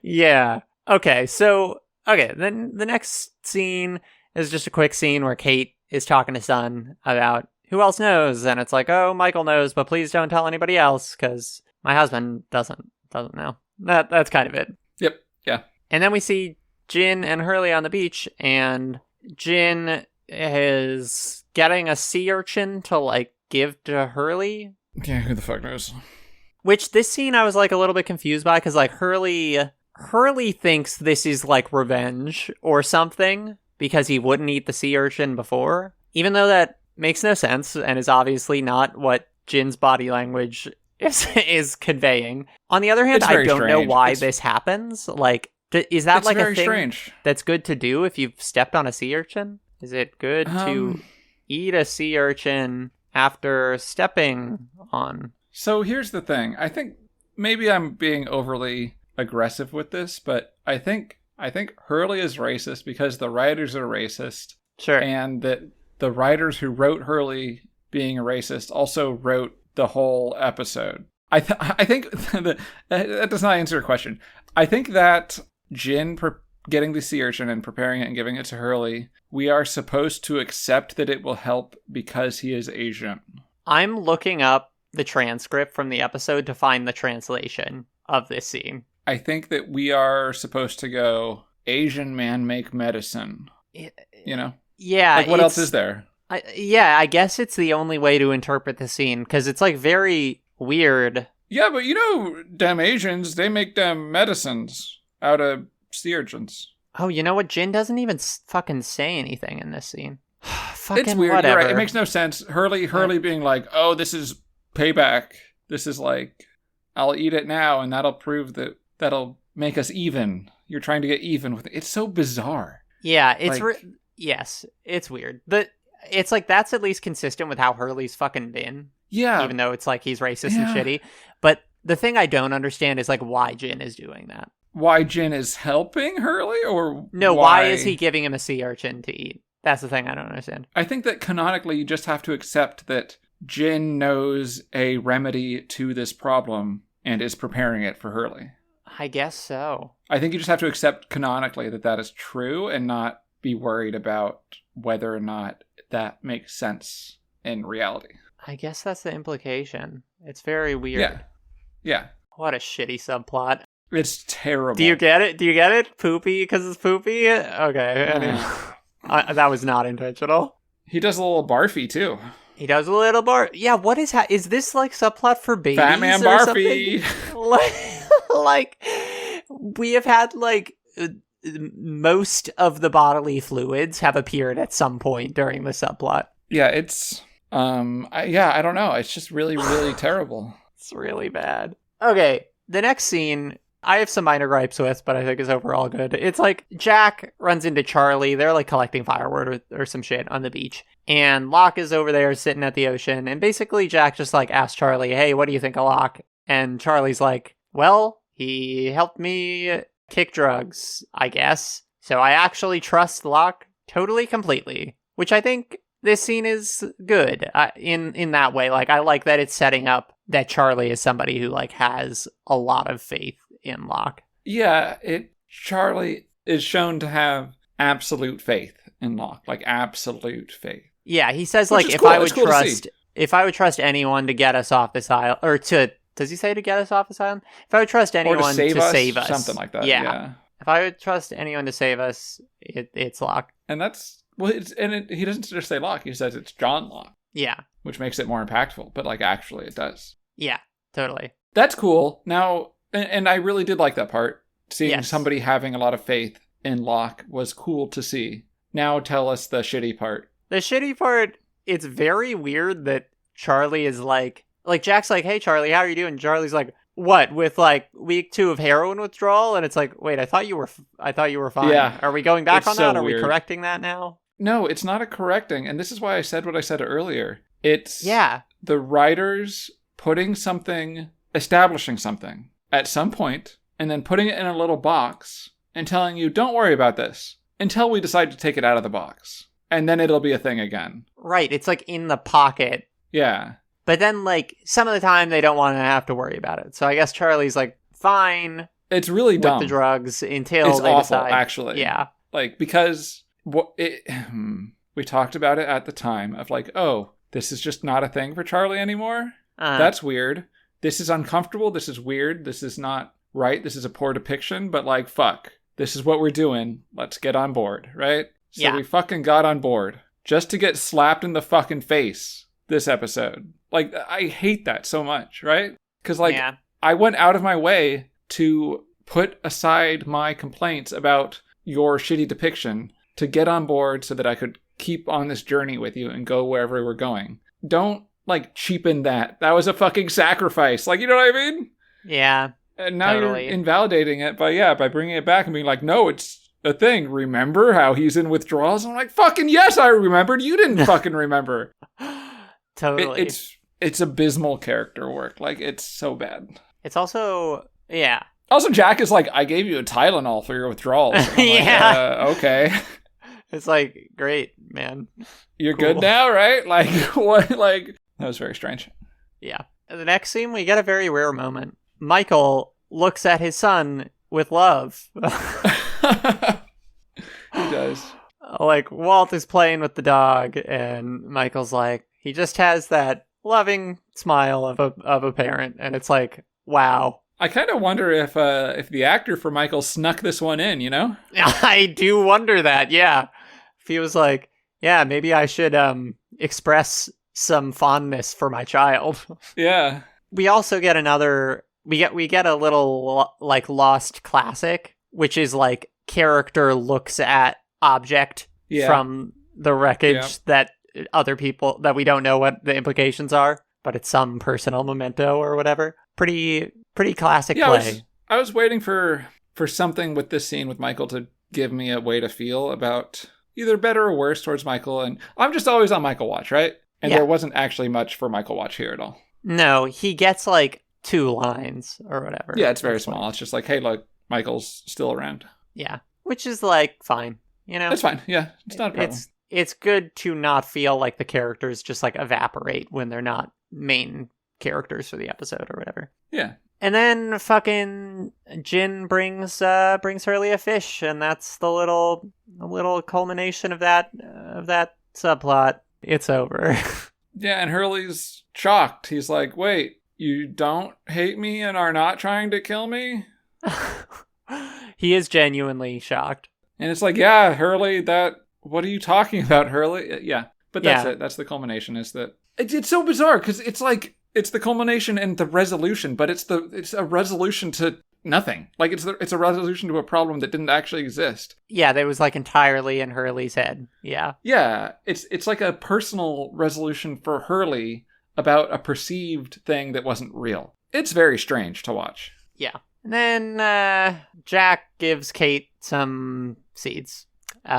Yeah. Okay. So, then the next scene is just a quick scene where Kate is talking to Son about who else knows, and it's like, oh, Michael knows, but please don't tell anybody else because my husband doesn't know. That's kind of it. Yep. Yeah. And then we see Jin and Hurley on the beach, and Jin is getting a sea urchin to like give to Hurley. Yeah, who the fuck knows? Which this scene I was like a little bit confused by because like Hurley thinks this is like revenge or something because he wouldn't eat the sea urchin before, even though that makes no sense and is obviously not what Jin's body language is conveying. On the other hand, I don't know why this happens. Like, is that like a thing strange. That's good to do if you've stepped on a sea urchin? Is it good to eat a sea urchin after stepping on? So here's the thing. I think maybe I'm being overly aggressive with this, but I think Hurley is racist because the writers are racist. Sure. And that the writers who wrote Hurley being a racist also wrote the whole episode. I think that does not answer your question. I think that Jin getting the sea urchin and preparing it and giving it to Hurley, we are supposed to accept that it will help because he is Asian. I'm looking up the transcript from the episode to find the translation of this scene. I think that we are supposed to go, Asian man make medicine. You know? Yeah. Like, what else is there? I guess it's the only way to interpret the scene, because it's, like, very weird. Yeah, but you know, them Asians, they make them medicines out of sea urchins. Oh, you know what? Jin doesn't even fucking say anything in this scene. Fucking it's weird. whatever. You're right. It makes no sense. Hurley being like, oh, this is payback. This is like, I'll eat it now, and that'll prove that'll make us even. You're trying to get even with it. It's so bizarre. Yeah, it's like, yes, it's weird. It's like that's at least consistent with how Hurley's fucking been. Yeah. Even though it's like he's racist and shitty. But the thing I don't understand is like why Jin is doing that. Why Jin is helping Hurley, or no? Why is he giving him a sea urchin to eat? That's the thing I don't understand. I think that canonically you just have to accept that Jin knows a remedy to this problem and is preparing it for Hurley. I guess so. I think you just have to accept canonically that is true and not be worried about whether or not that makes sense in reality. I guess that's the implication. It's very weird. Yeah. What a shitty subplot. It's terrible. Do you get it? Poopy because it's poopy? Okay. Anyway. That was not intentional. He does a little barfy too. He does a little Yeah, what is is this like subplot for babies? Fat man or barfy. like we have had like most of the bodily fluids have appeared at some point during the subplot. Yeah, it's I don't know. It's just really, really terrible. It's really bad. Okay, the next scene I have some minor gripes with, but I think is overall good. It's like Jack runs into Charlie. They're like collecting firewood or some shit on the beach. And Locke is over there sitting at the ocean. And basically Jack just like asks Charlie, hey, what do you think of Locke? And Charlie's like, well, he helped me kick drugs, I guess. So I actually trust Locke totally completely, which I think this scene is good in that way. Like, I like that it's setting up that Charlie is somebody who like has a lot of faith in Locke. Yeah, Charlie is shown to have absolute faith in Locke, like absolute faith. Yeah, he says which like if cool. I would trust anyone to get us off this island, or does he say to get us off this island? If I would trust anyone to save us, something like that. Yeah. If I would trust anyone to save us, it's Locke. And that's he doesn't just say Locke. He says it's John Locke. Yeah, which makes it more impactful. But like actually, it does. Yeah, totally. That's cool. Now, and I really did like that part. Seeing somebody having a lot of faith in Locke was cool to see. Now tell us the shitty part. The shitty part, it's very weird that Charlie is like Jack's like, hey Charlie, how are you doing? Charlie's like, what, with like week 2 of heroin withdrawal? And it's like, wait, I thought you were fine. Yeah. Are we going back on that? Are we correcting that now? No, it's not a correcting. And this is why I said what I said earlier. It's the writers establishing something at some point, and then putting it in a little box and telling you, don't worry about this until we decide to take it out of the box. And then it'll be a thing again. Right, it's like in the pocket. Yeah. But then, like, some of the time they don't want to have to worry about it. So I guess Charlie's like, fine. It's really dumb. With the drugs until it's they awful, decide. Actually. Yeah. Like, because we talked about it at the time of like, oh, this is just not a thing for Charlie anymore. That's weird. This is uncomfortable. This is weird. This is not right. This is a poor depiction, but like, fuck. This is what we're doing. Let's get on board, right? So we fucking got on board just to get slapped in the fucking face this episode. Like, I hate that so much, right? Because, like, I went out of my way to put aside my complaints about your shitty depiction to get on board so that I could keep on this journey with you and go wherever we're going. Don't, like, cheapen that. That was a fucking sacrifice. Like, you know what I mean? Yeah. And now you're invalidating it by bringing it back and being like, no, it's a thing. Remember how he's in withdrawals? I'm like, fucking yes, I remembered. You didn't fucking remember. Totally. It's abysmal character work. Like, it's so bad. It's also, yeah. Also, Jack is like, I gave you a Tylenol for your withdrawals. Yeah. Okay. It's like, great, man. You're good now, right? Like, what? Like, that was very strange. Yeah. The next scene, we get a very rare moment. Michael looks at his son with love. He does. Like, Walt is playing with the dog, and Michael's like, he just has that loving smile of a parent, and it's like, wow. I kind of wonder if the actor for Michael snuck this one in, you know? I do wonder that, yeah. If he was like, yeah, maybe I should express some fondness for my child. Yeah. We also get we get a little like Lost classic, which is like character looks at object from the wreckage that other people that we don't know what the implications are, but it's some personal memento or whatever. Pretty classic play. I was waiting for something with this scene with Michael to give me a way to feel about either better or worse towards Michael, and I'm just always on Michael watch, right? And there wasn't actually much for Michael watch here at all. No, he gets like 2 lines or whatever. Yeah, it's very small. It's just like, hey, look, Michael's still around. Yeah, which is like fine, you know? It's fine, yeah. It's not a problem. It's good to not feel like the characters just like evaporate when they're not main characters for the episode or whatever. Yeah. And then fucking Jin brings Hurley a fish, and that's the little culmination of that subplot. It's over. Yeah, and Hurley's shocked. He's like, wait, you don't hate me and are not trying to kill me? He is genuinely shocked. And it's like, yeah, Hurley, what are you talking about, Hurley? Yeah, but that's it. That's the culmination, is that... It's so bizarre, because it's like, it's the culmination and the resolution, but it's a resolution to nothing. Like, it's a resolution to a problem that didn't actually exist. Yeah, that was like entirely in Hurley's head. Yeah. Yeah, it's like a personal resolution for Hurley about a perceived thing that wasn't real. It's very strange to watch. Yeah. And then Jack gives Kate some seeds. Yep,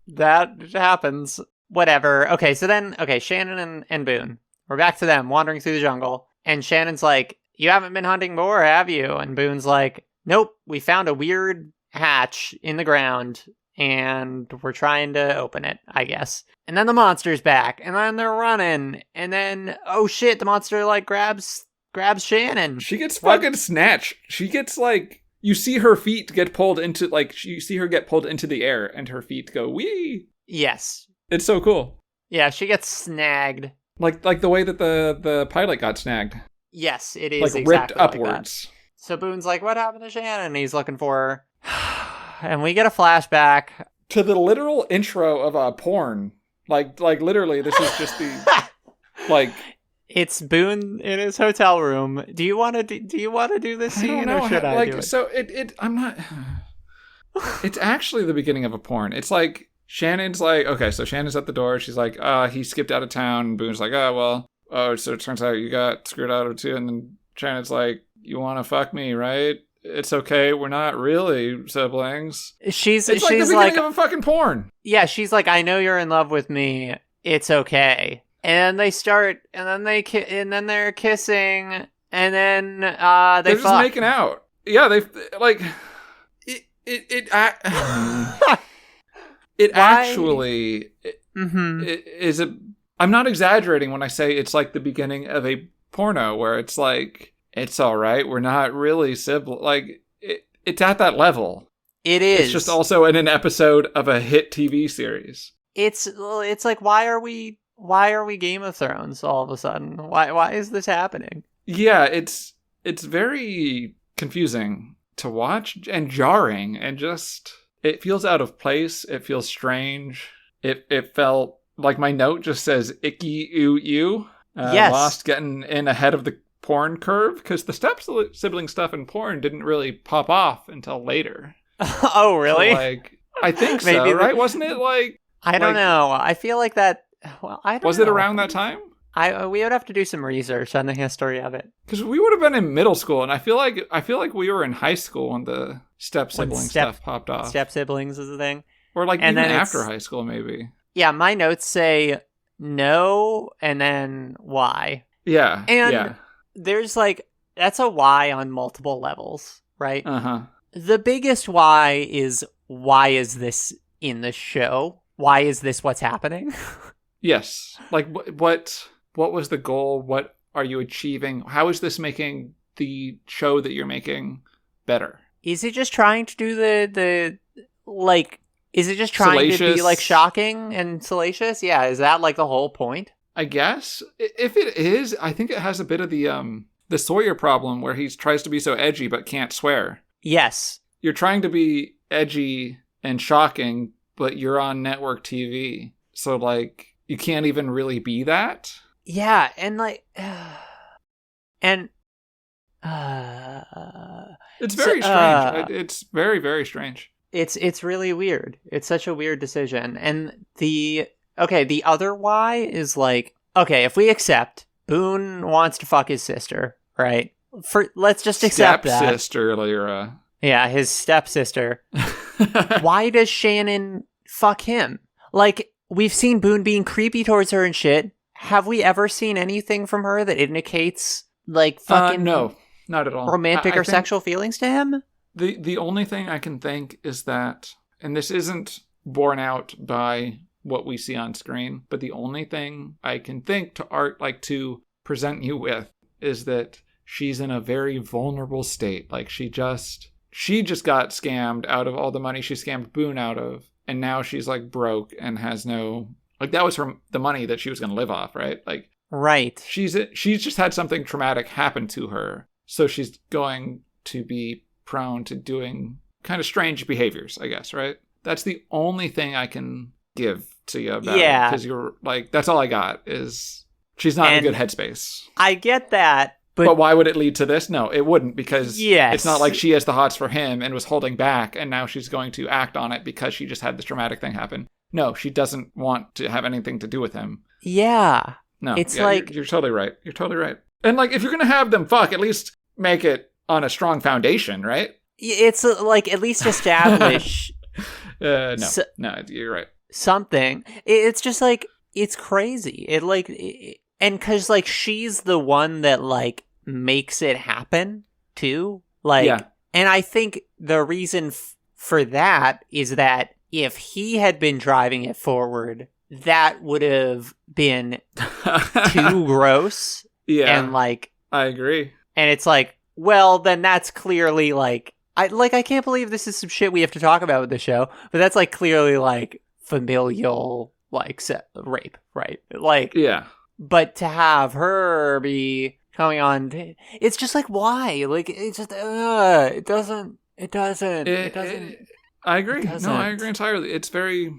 that happens. Whatever. Okay, so then, Shannon and Boone. We're back to them wandering through the jungle. And Shannon's like, you haven't been hunting more, have you? And Boone's like, nope, we found a weird hatch in the ground, and we're trying to open it, I guess. And then the monster's back, and then they're running, and then, oh shit, the monster, like, grabs Shannon. She gets fucking snatched. She gets, like, you see her feet get pulled into, like, you see her get pulled into the air, and her feet go, wee! Yes. It's so cool. Yeah, she gets snagged. Like the way that the pilot got snagged. Yes, it is like exactly ripped upwards. Like that. So Boone's like, what happened to Shannon? And he's looking for her. And we get a flashback. To the literal intro of a porn. Like literally, this is just the... like... It's Boone in his hotel room. Do you want to do this scene, or should I do it? So I'm not... It's actually the beginning of a porn. It's like... Shannon's like, okay, so Shannon's at the door. She's like, he skipped out of town. And Boone's like, so it turns out you got screwed out of too. And then Shannon's like, you want to fuck me, right? It's okay. We're not really siblings. She's the beginning of a fucking porn. Yeah, she's like, I know you're in love with me. It's okay. And they start, and then and then they're kissing, and then they They're just fuck. making out. Yeah, they like it actually is a. I'm not exaggerating when I say it's like the beginning of a porno where it's like it's all right. We're not really sibling. Like it's at that level. It is. It's just also in an episode of a hit TV series. It's like why are we Game of Thrones all of a sudden? Why is this happening? Yeah, it's very confusing to watch and jarring, and just it feels out of place. It feels strange. It felt like my note just says icky ew. Yes. Lost getting in ahead of the porn curve because the step sibling stuff in porn didn't really pop off until later. Oh, really? So, like, I think so, Maybe right? Wasn't it like? I don't know. I feel like that. Well, I don't. Was know. it around that time? We would have to do some research on the history of it. Because we would have been in middle school, and I feel like we were in high school when the step sibling stuff popped off. Step siblings is a thing, or like and even then after high school, maybe. Yeah, my notes say no, and then why. Yeah, and yeah. There's like that's a why on multiple levels, right? Uh-huh. The biggest why is this in the show? Why is this what's happening? Yes. Like what was the goal? What are you achieving? How is this making the show that you're making better? Is it just trying to do the like is it just trying to be Salacious. like shocking and salacious? Yeah, is that like the whole point? I guess. If it is, I think it has a bit of the Sawyer problem where he tries to be so edgy but can't swear. Yes. You're trying to be edgy and shocking, but you're on network TV. So, like, you can't even really be that. Yeah, and like... and... It's very strange. It's very, very strange. It's really weird. It's such a weird decision. And the other why is like, okay, if we accept Boone wants to fuck his sister, right? Let's just accept that. Stepsister, Lyra. Yeah, his stepsister. Why does Shannon fuck him? Like, we've seen Boone being creepy towards her and shit. Have we ever seen anything from her that indicates, like, fucking... No, not at all. Romantic I or sexual feelings to him? The only thing I can think is that, and this isn't borne out by what we see on screen, but the only thing I can think to present you with is that she's in a very vulnerable state. Like, she just got scammed out of all the money she scammed Boone out of, and now she's like broke and has no, like, that was the money that she was going to live off, right? Like, right. She's just had something traumatic happen to her, so she's going to be prone to doing kind of strange behaviors, I guess, right? That's the only thing I can give to you about it, because you're like, that's all I got is she's not in a good headspace. I get that. But why would it lead to this? No, it wouldn't, because yes. It's not like she has the hots for him and was holding back, and now she's going to act on it because she just had this traumatic thing happen. No, she doesn't want to have anything to do with him. Yeah. No, it's like... You're totally right. You're totally right. And, like, if you're going to have them fuck, at least make it on a strong foundation, right? It's, like, at least establish... No, you're right. Something. It's just, like, it's crazy. And because, like, she's the one that, like, makes it happen too, like, yeah. And I think the reason for that is that if he had been driving it forward, that would have been too gross. Yeah, and like, I agree. And it's like, well, then that's clearly like, I can't believe this is some shit we have to talk about with the show, but that's like clearly like familial like rape, right? Like, yeah. But to have her be coming on, it's just like, why? Like, it's just, it doesn't. I agree. No, I agree entirely. It's very,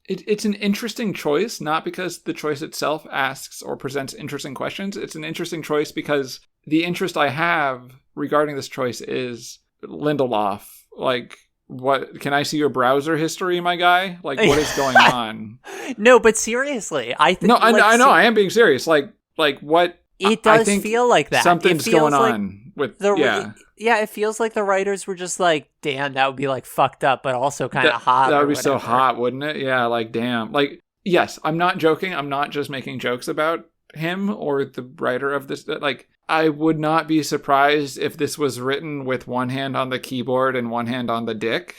it's an interesting choice, not because the choice itself asks or presents interesting questions. It's an interesting choice because the interest I have regarding this choice is Lindelof. Like, what, can I see your browser history, my guy? Like, what is going on? No, but seriously, I think. No, I know. I am being serious. Like what? It does feel like that. Something's going on with it feels like the writers were just like, damn, that would be like fucked up, but also kind of hot. That would be so hot, wouldn't it? Yeah, like damn. Like yes, I'm not joking. I'm not just making jokes about him or the writer of this. Like, I would not be surprised if this was written with one hand on the keyboard and one hand on the dick.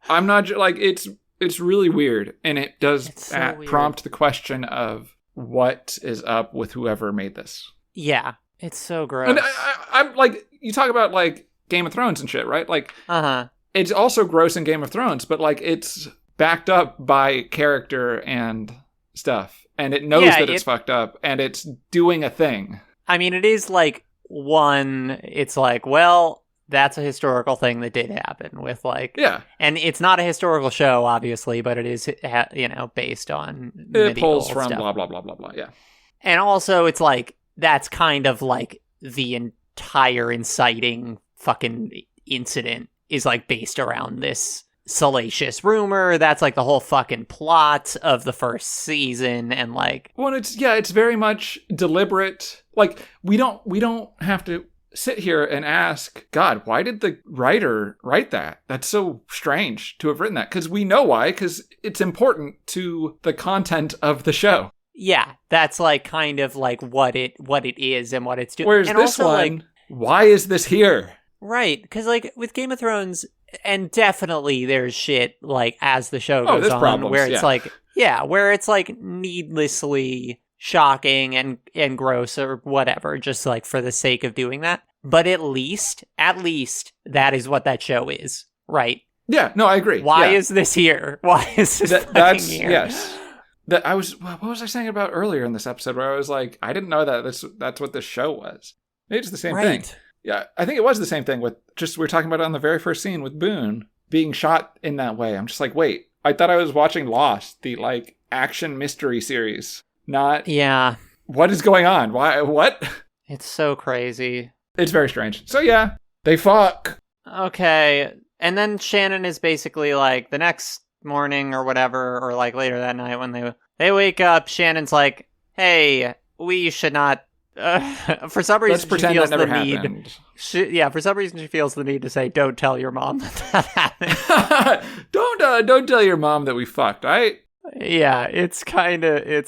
I'm not like, it's really weird, and it does prompt the question of what is up with whoever made this. Yeah, it's so gross. And I'm like, you talk about like Game of Thrones and shit, right? Like, it's also gross in Game of Thrones, but like it's backed up by character and stuff, and it knows that it's fucked up, and it's doing a thing. I mean, it is like it's like, well, that's a historical thing that did happen with like, and it's not a historical show, obviously, but it is, based on it pulls from stuff. blah blah blah blah blah. Yeah, and also it's like that's kind of like the entire inciting fucking incident is like based around this salacious rumor. That's like the whole fucking plot of the first season, and like, well, it's very much deliberate. Like, we don't have to sit here and ask, God, why did the writer write that? That's so strange to have written that. Because we know why, because it's important to the content of the show. Yeah, that's like kind of like what it is and what it's doing. Whereas and this also, one, like, why is this here? Right, because like with Game of Thrones, and definitely there's shit like as the show goes on, problems, where it's where it's like needlessly shocking and gross or whatever, just like for the sake of doing that. But at least that is what that show is, right? Yeah, no, I agree. Why is this here? Why is this that's here? Yes. What was I saying about earlier in this episode where I was like, I didn't know that's what this show was. Maybe it's the same thing. Yeah, I think it was the same thing with just, we were talking about it on the very first scene with Boone being shot in that way. I'm just like, wait, I thought I was watching Lost, the like action mystery series. Not, what is going on? Why, what? It's so crazy. It's very strange. So yeah, they fuck. Okay, and then Shannon is basically like the next morning or whatever, or like later that night when they wake up, Shannon's like, hey, we should not, for some reason let's pretend she feels that never the happened. need. For some reason she feels the need to say, don't tell your mom that happened. Don't tell your mom that we fucked, right? Yeah, it's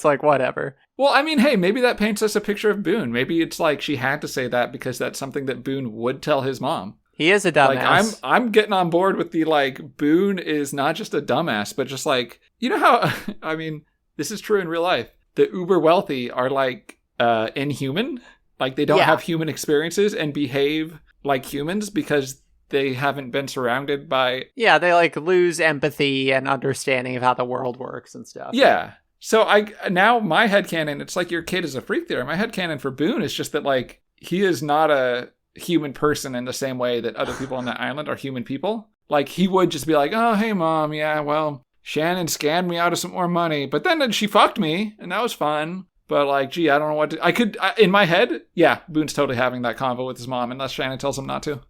like whatever. Well, I mean, hey, maybe that paints us a picture of Boone. Maybe it's like she had to say that because that's something that Boone would tell his mom. He is a dumbass. Like, I'm getting on board with the, like, Boone is not just a dumbass, but just like, you know how, I mean, this is true in real life. The uber wealthy are like inhuman. Like, they don't have human experiences and behave like humans because they haven't been surrounded by... Yeah, they like lose empathy and understanding of how the world works and stuff. Yeah. So now my headcanon, it's like your kid is a freak there. My headcanon for Boone is just that, like, he is not a human person in the same way that other people on that island are human people. Like, he would just be like, oh, hey, Mom, yeah, well, Shannon scammed me out of some more money, but then she fucked me, and that was fun. But, like, gee, I don't know what to... in my head, yeah, Boone's totally having that convo with his mom, unless Shannon tells him not to.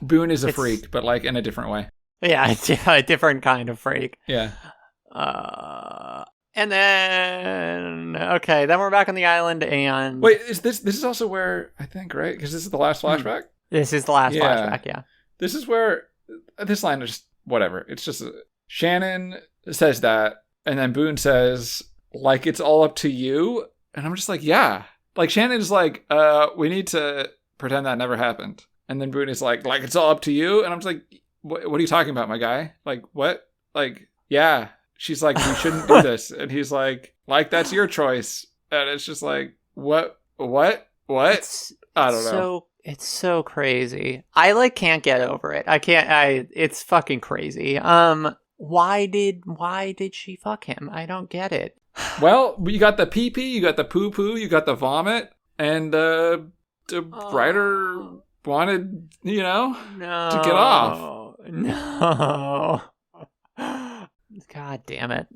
Boone is a freak, but, like, in a different way. Yeah, a different kind of freak. Yeah. And then, okay, then we're back on the island, and... Wait, this is also where, I think, right? Because this is the last flashback? This is the last flashback, yeah. This is where, this line is just, whatever. It's just, Shannon says that, and then Boone says, like, it's all up to you. And I'm just like, yeah. Like, Shannon's like, we need to pretend that never happened. And then Boone is like, it's all up to you? And I'm just like, what are you talking about, my guy? Like, what? Like, yeah. She's like, we shouldn't do this. And he's like, that's your choice. And it's just like, what? I don't know. It's so crazy. I like can't get over it. It's fucking crazy. Why did she fuck him? I don't get it. Well, you got the pee pee, you got the poo poo, you got the vomit, and the writer wanted, to get off. No. God damn it.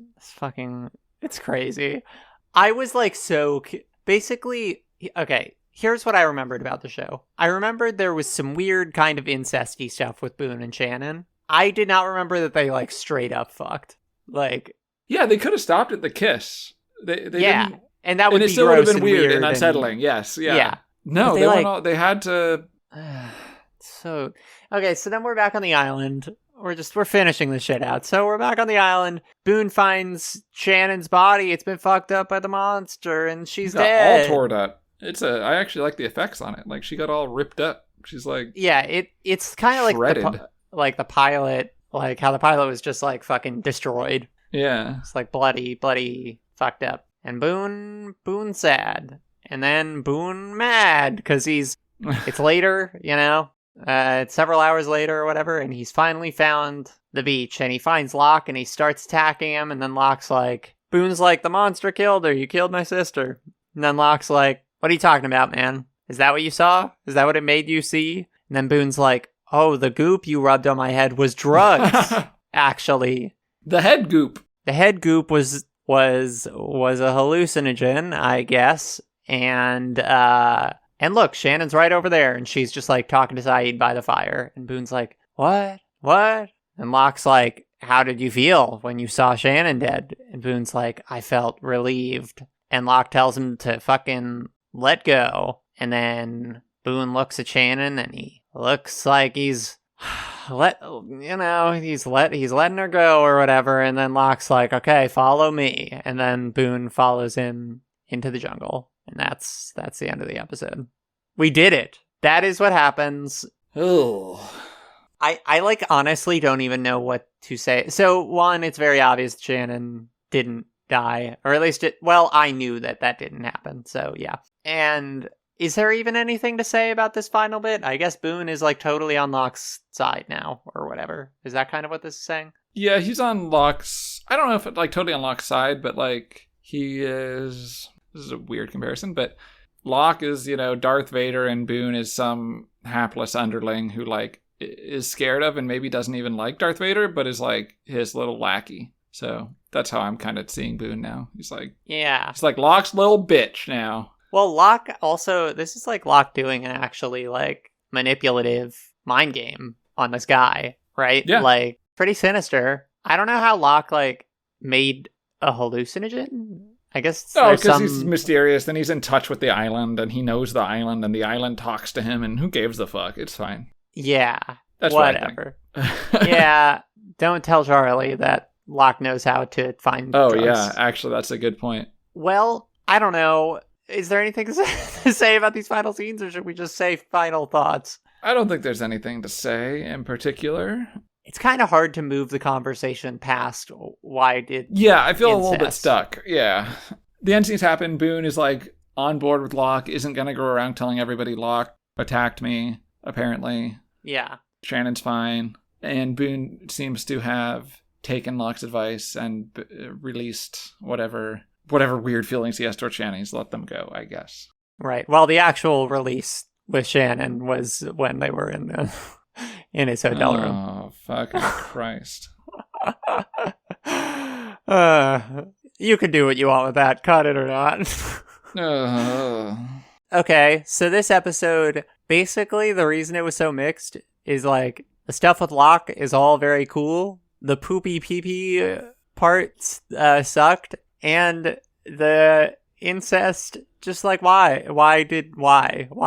It's crazy. I was like basically, okay, here's what I remembered about the show. I remembered there was some weird kind of incesty stuff with Boone and Shannon. I did not remember that they like straight up fucked. Like, yeah, they could have stopped at the kiss. They didn't, and that would be still gross would have been and weird and unsettling. Yes, yeah. No, they had to. So okay, so then we're back on the island. we're finishing this shit out. So we're back on the island. Boone finds Shannon's body. It's been fucked up by the monster, and she's dead. All tore up. I actually like the effects on it. Like, she got all ripped up. She's like, yeah, it's kind of like the pilot, like how the pilot was just like fucking destroyed. yeah. It's like bloody fucked up. And Boone sad, and then Boone mad because it's later, it's several hours later or whatever, and he's finally found the beach, and he finds Locke, and he starts attacking him, and then Boone's like, the monster killed her, you killed my sister. And then Locke's like, what are you talking about, man? Is that what you saw? Is that what it made you see? And then Boone's like, oh, the goop you rubbed on my head was drugs, actually. The head goop. The head goop was a hallucinogen, I guess. And look, Shannon's right over there, and she's just like talking to Saeed by the fire. And Boone's like, what? And Locke's like, how did you feel when you saw Shannon dead? And Boone's like, I felt relieved. And Locke tells him to fucking let go. And then Boone looks at Shannon, and he looks like he's letting her go or whatever. And then Locke's like, okay, follow me. And then Boone follows him into the jungle. And that's the end of the episode. We did it. That is what happens. Oh. I like honestly don't even know what to say. So one, it's very obvious Shannon didn't die, or at least I knew that didn't happen. So yeah. And is there even anything to say about this final bit? I guess Boone is like totally on Locke's side now or whatever. Is that kind of what this is saying? Yeah, he's on Locke's, I don't know if like totally on Locke's side, but like he is, this is a weird comparison, but Locke is, Darth Vader, and Boone is some hapless underling who like is scared of and maybe doesn't even like Darth Vader, but is like his little lackey. So that's how I'm kind of seeing Boone now. He's like Locke's little bitch now. Well, Locke also, this is like Locke doing an actually like manipulative mind game on this guy, right? Yeah. Like pretty sinister. I don't know how Locke like made a hallucinogen. I guess because he's mysterious, and he's in touch with the island, and he knows the island, and the island talks to him, and who gives a fuck? It's fine. Yeah, that's whatever. Yeah, don't tell Charlie that Locke knows how to find drugs. Yeah, actually, that's a good point. Well, I don't know. Is there anything to say about these final scenes, or should we just say final thoughts? I don't think there's anything to say in particular. It's kind of hard to move the conversation past why did I feel a little bit stuck. Yeah. The end scenes happen. Boone is like on board with Locke, isn't going to go around telling everybody Locke attacked me, apparently. Yeah. Shannon's fine. And Boone seems to have taken Locke's advice and released whatever weird feelings he has towards Shannon. He's let them go, I guess. Right. Well, the actual release with Shannon was when they were in his hotel room. Oh, fucking Christ. You can do what you want with that. Cut it or not. Okay, so this episode, basically the reason it was so mixed is like the stuff with Locke is all very cool. The poopy pee-pee parts sucked, and the incest, just like why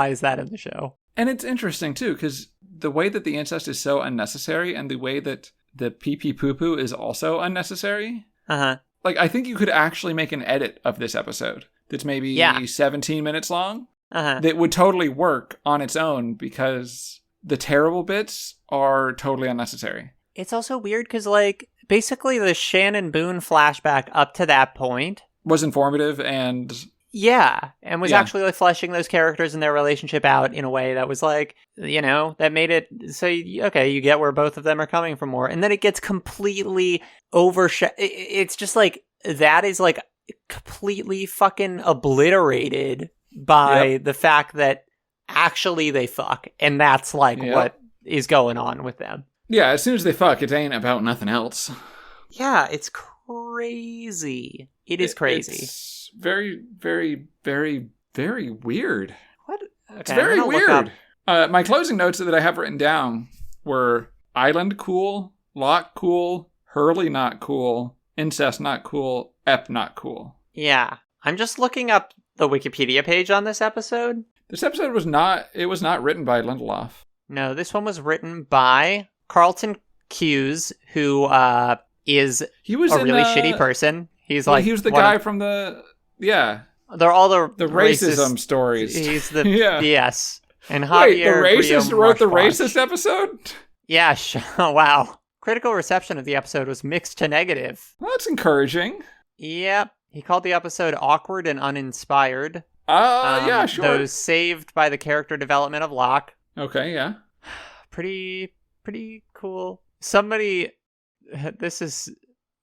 is that in the show? And it's interesting too, because the way that the incest is so unnecessary, and the way that the Pee Pee Poo Poo is also unnecessary. Like, I think you could actually make an edit of this episode that's maybe 17 minutes long. That would totally work on its own, because the terrible bits are totally unnecessary. It's also weird because, like, basically the Shannon Boone flashback up to that point was informative and... Yeah, and was actually like fleshing those characters and their relationship out in a way that was like, that made it so, you get where both of them are coming from more. And then it gets completely overshadowed. It's just like, that is like completely fucking obliterated by the fact that actually they fuck. And that's like what is going on with them. Yeah, as soon as they fuck, it ain't about nothing else. Yeah, it's crazy. It is crazy. It's very, very, very, very weird. What? Okay, it's very weird. My closing notes that I have written down were Island cool, Locke cool, Hurley not cool, incest not cool, Ep not cool. Yeah. I'm just looking up the Wikipedia page on this episode. This episode was not written by Lindelof. No, this one was written by Carlton Q's, who is He was a in, really shitty person. He's well, like he was the one guy of- from the they're all the racism racist stories. He's the Yeah. yes. And Wait, the Javier racist Grillo wrote the Marchbanch. racist episode? Yeah, wow. Critical reception of the episode was mixed to negative. Well, that's encouraging. Yep. He called the episode awkward and uninspired. Yeah, sure. Those saved by the character development of Locke. Okay, yeah. Pretty cool. Somebody, this is,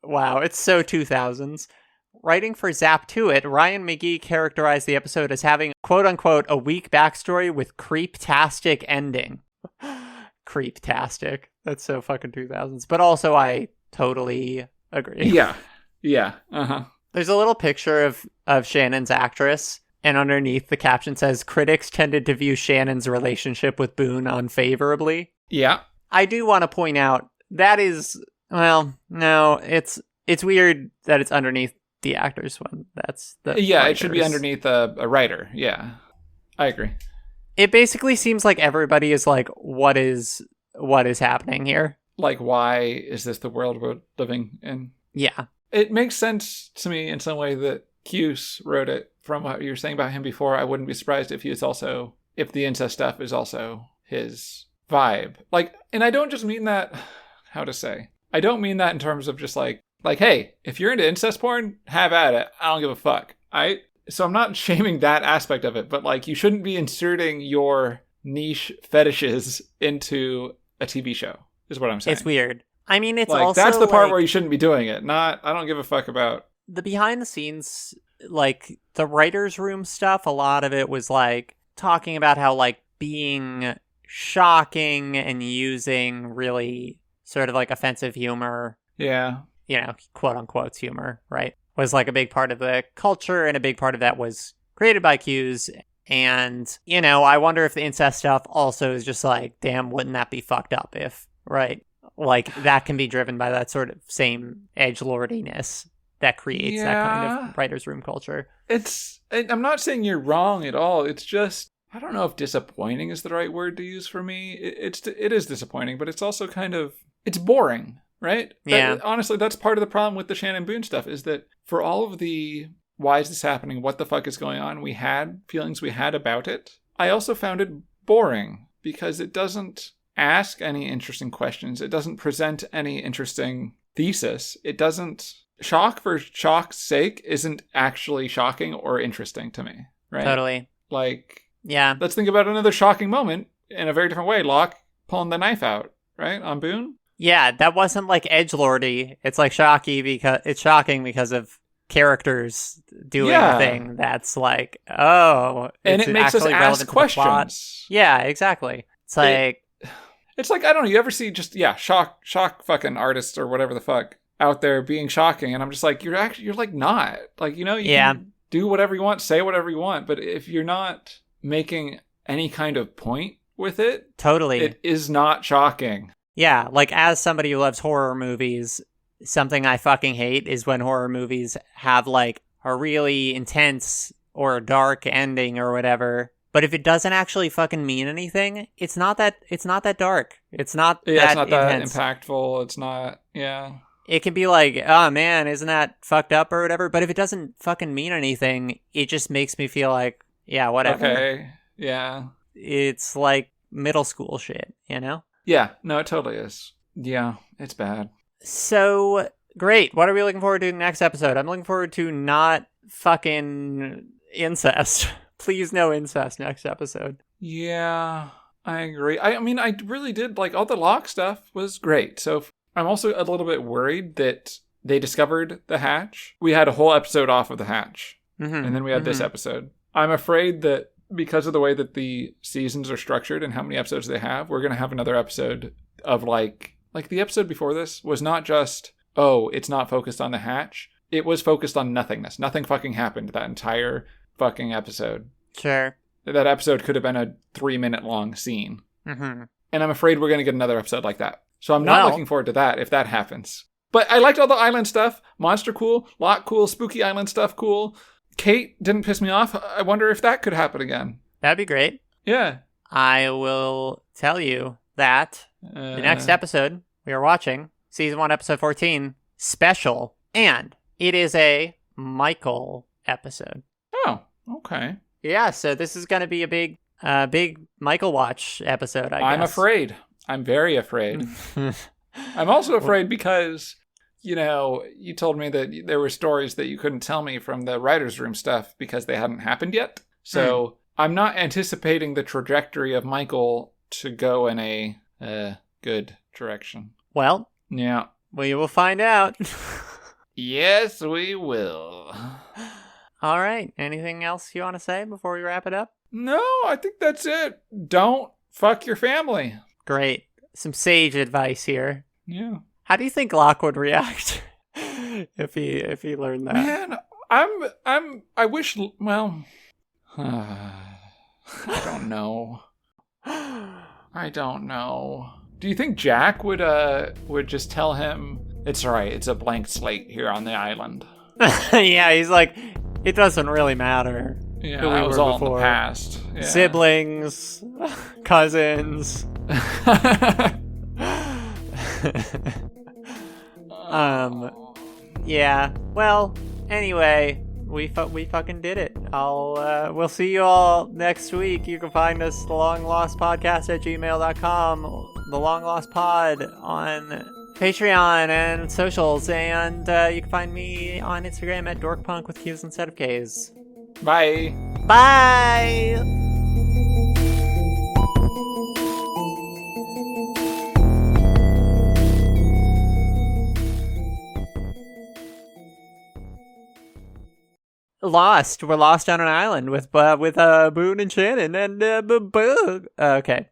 wow, it's so 2000s. Writing for Zap to It, Ryan McGee characterized the episode as having, quote unquote, a weak backstory with creep-tastic ending. Creep-tastic. That's so fucking 2000s. But also, I totally agree. Yeah. Uh-huh. There's a little picture of Shannon's actress, and underneath the caption says, critics tended to view Shannon's relationship with Boone unfavorably. Yeah. I do want to point out, that is, well, no, it's weird that it's underneath the actors when that's the Yeah, it should be writers. underneath a writer. Yeah. I agree. It basically seems like everybody is like, what is happening here? Like, why is this the world we're living in? Yeah. It makes sense to me in some way that Cuse wrote it. From what you were saying about him before, I wouldn't be surprised if if the incest stuff is also his vibe. Like, and I don't just mean that, how to say, I don't mean that in terms of just like, hey, if you're into incest porn, have at it. I don't give a fuck. So I'm not shaming that aspect of it, but like, you shouldn't be inserting your niche fetishes into a TV show, is what I'm saying. It's weird. I mean, it's like, also that's the part like, where you shouldn't be doing it. I don't give a fuck about. the behind the scenes, like the writer's room stuff, a lot of it was like talking about how like being shocking and using really sort of like offensive humor, Yeah. you know, quote unquote humor, right, was like a big part of the culture, and a big part of that was created by Q's. And, you know, I wonder if the incest stuff also is just like, damn, wouldn't that be fucked up if, right? Like, that can be driven by that sort of same edgelordiness that creates that kind of writer's room culture. I'm not saying you're wrong at all. It's just, I don't know if disappointing is the right word to use for me. It is disappointing, but it's also kind of, it's boring, right? Yeah. Honestly, that's part of the problem with the Shannon Boone stuff, is that for all of the why is this happening, what the fuck is going on, we had feelings we had about it, I also found it boring because it doesn't ask any interesting questions. It doesn't present any interesting thesis. It doesn't, shock for shock's sake isn't actually shocking or interesting to me, right? Totally. Like, Yeah. let's think about another shocking moment in a very different way. Locke pulling the knife out, right, on Boone. Yeah, that wasn't like edgelordy. It's like it's shocking because of characters doing a thing that's like, oh, and it makes us actually ask relevant to the plot. questions. Yeah, exactly. It's like, It's like, I don't know, you ever see just shock fucking artists or whatever the fuck out there being shocking, and I'm just like, you're like not. Like, you know, you can do whatever you want, say whatever you want, but if you're not making any kind of point with it, totally, it is not shocking. Yeah, like as somebody who loves horror movies, something I fucking hate is when horror movies have like a really intense or dark ending or whatever. But if it doesn't actually fucking mean anything, it's not that dark. It's not it's not that intense. impactful. It's not, It can be like, oh man, isn't that fucked up or whatever? But if it doesn't fucking mean anything, it just makes me feel like, yeah, whatever. Okay, yeah. It's like middle school shit, you know? Yeah, no, it totally is. Yeah, it's bad. So, great. What are we looking forward to next episode? I'm looking forward to not fucking incest. Please no incest next episode. Yeah, I agree. I mean, I really did, like, all the Locke stuff was great. So I'm also a little bit worried that they discovered the hatch. We had a whole episode off of the hatch. Mm-hmm. And then we had this episode. I'm afraid that because of the way that the seasons are structured and how many episodes they have, we're going to have another episode of like the episode before this was not just, oh, it's not focused on the hatch. It was focused on nothingness. Nothing fucking happened that entire fucking episode. Sure. That episode could have been a 3-minute long scene. Mm-hmm. And I'm afraid we're going to get another episode like that. So I'm not looking forward to that if that happens. But I liked all the island stuff. Monster cool. Locke cool. Spooky island stuff cool. Kate didn't piss me off. I wonder if that could happen again. That'd be great. Yeah. I will tell you that the next episode we are watching season 1, episode 14, special, and it is a Michael episode. Oh, okay. Yeah, so this is going to be a big Michael watch episode, I guess. I'm afraid. I'm very afraid. I'm also afraid because, you know, you told me that there were stories that you couldn't tell me from the writer's room stuff because they hadn't happened yet. So I'm not anticipating the trajectory of Michael to go in a good direction. Well, Yeah. we will find out. Yes, we will. All right. Anything else you want to say before we wrap it up? No, I think that's it. Don't fuck your family. Great. Some sage advice here. Yeah. How do you think Locke would react if he learned that? Man, I wish, well, I don't know. I don't know. Do you think Jack would just tell him, it's all right, it's a blank slate here on the island? Yeah, he's like, it doesn't really matter. Yeah, who we that was were all before. in the past. Yeah. Siblings, cousins. Yeah. Well, anyway, we fucking did it. We'll see you all next week. You can find us the Long Lost Podcast at gmail.com, the Long Lost Pod on Patreon and socials, and you can find me on Instagram at dorkpunk with Q's instead of K's. Bye. Bye. Lost. We're lost on an island with Boone and Shannon and okay.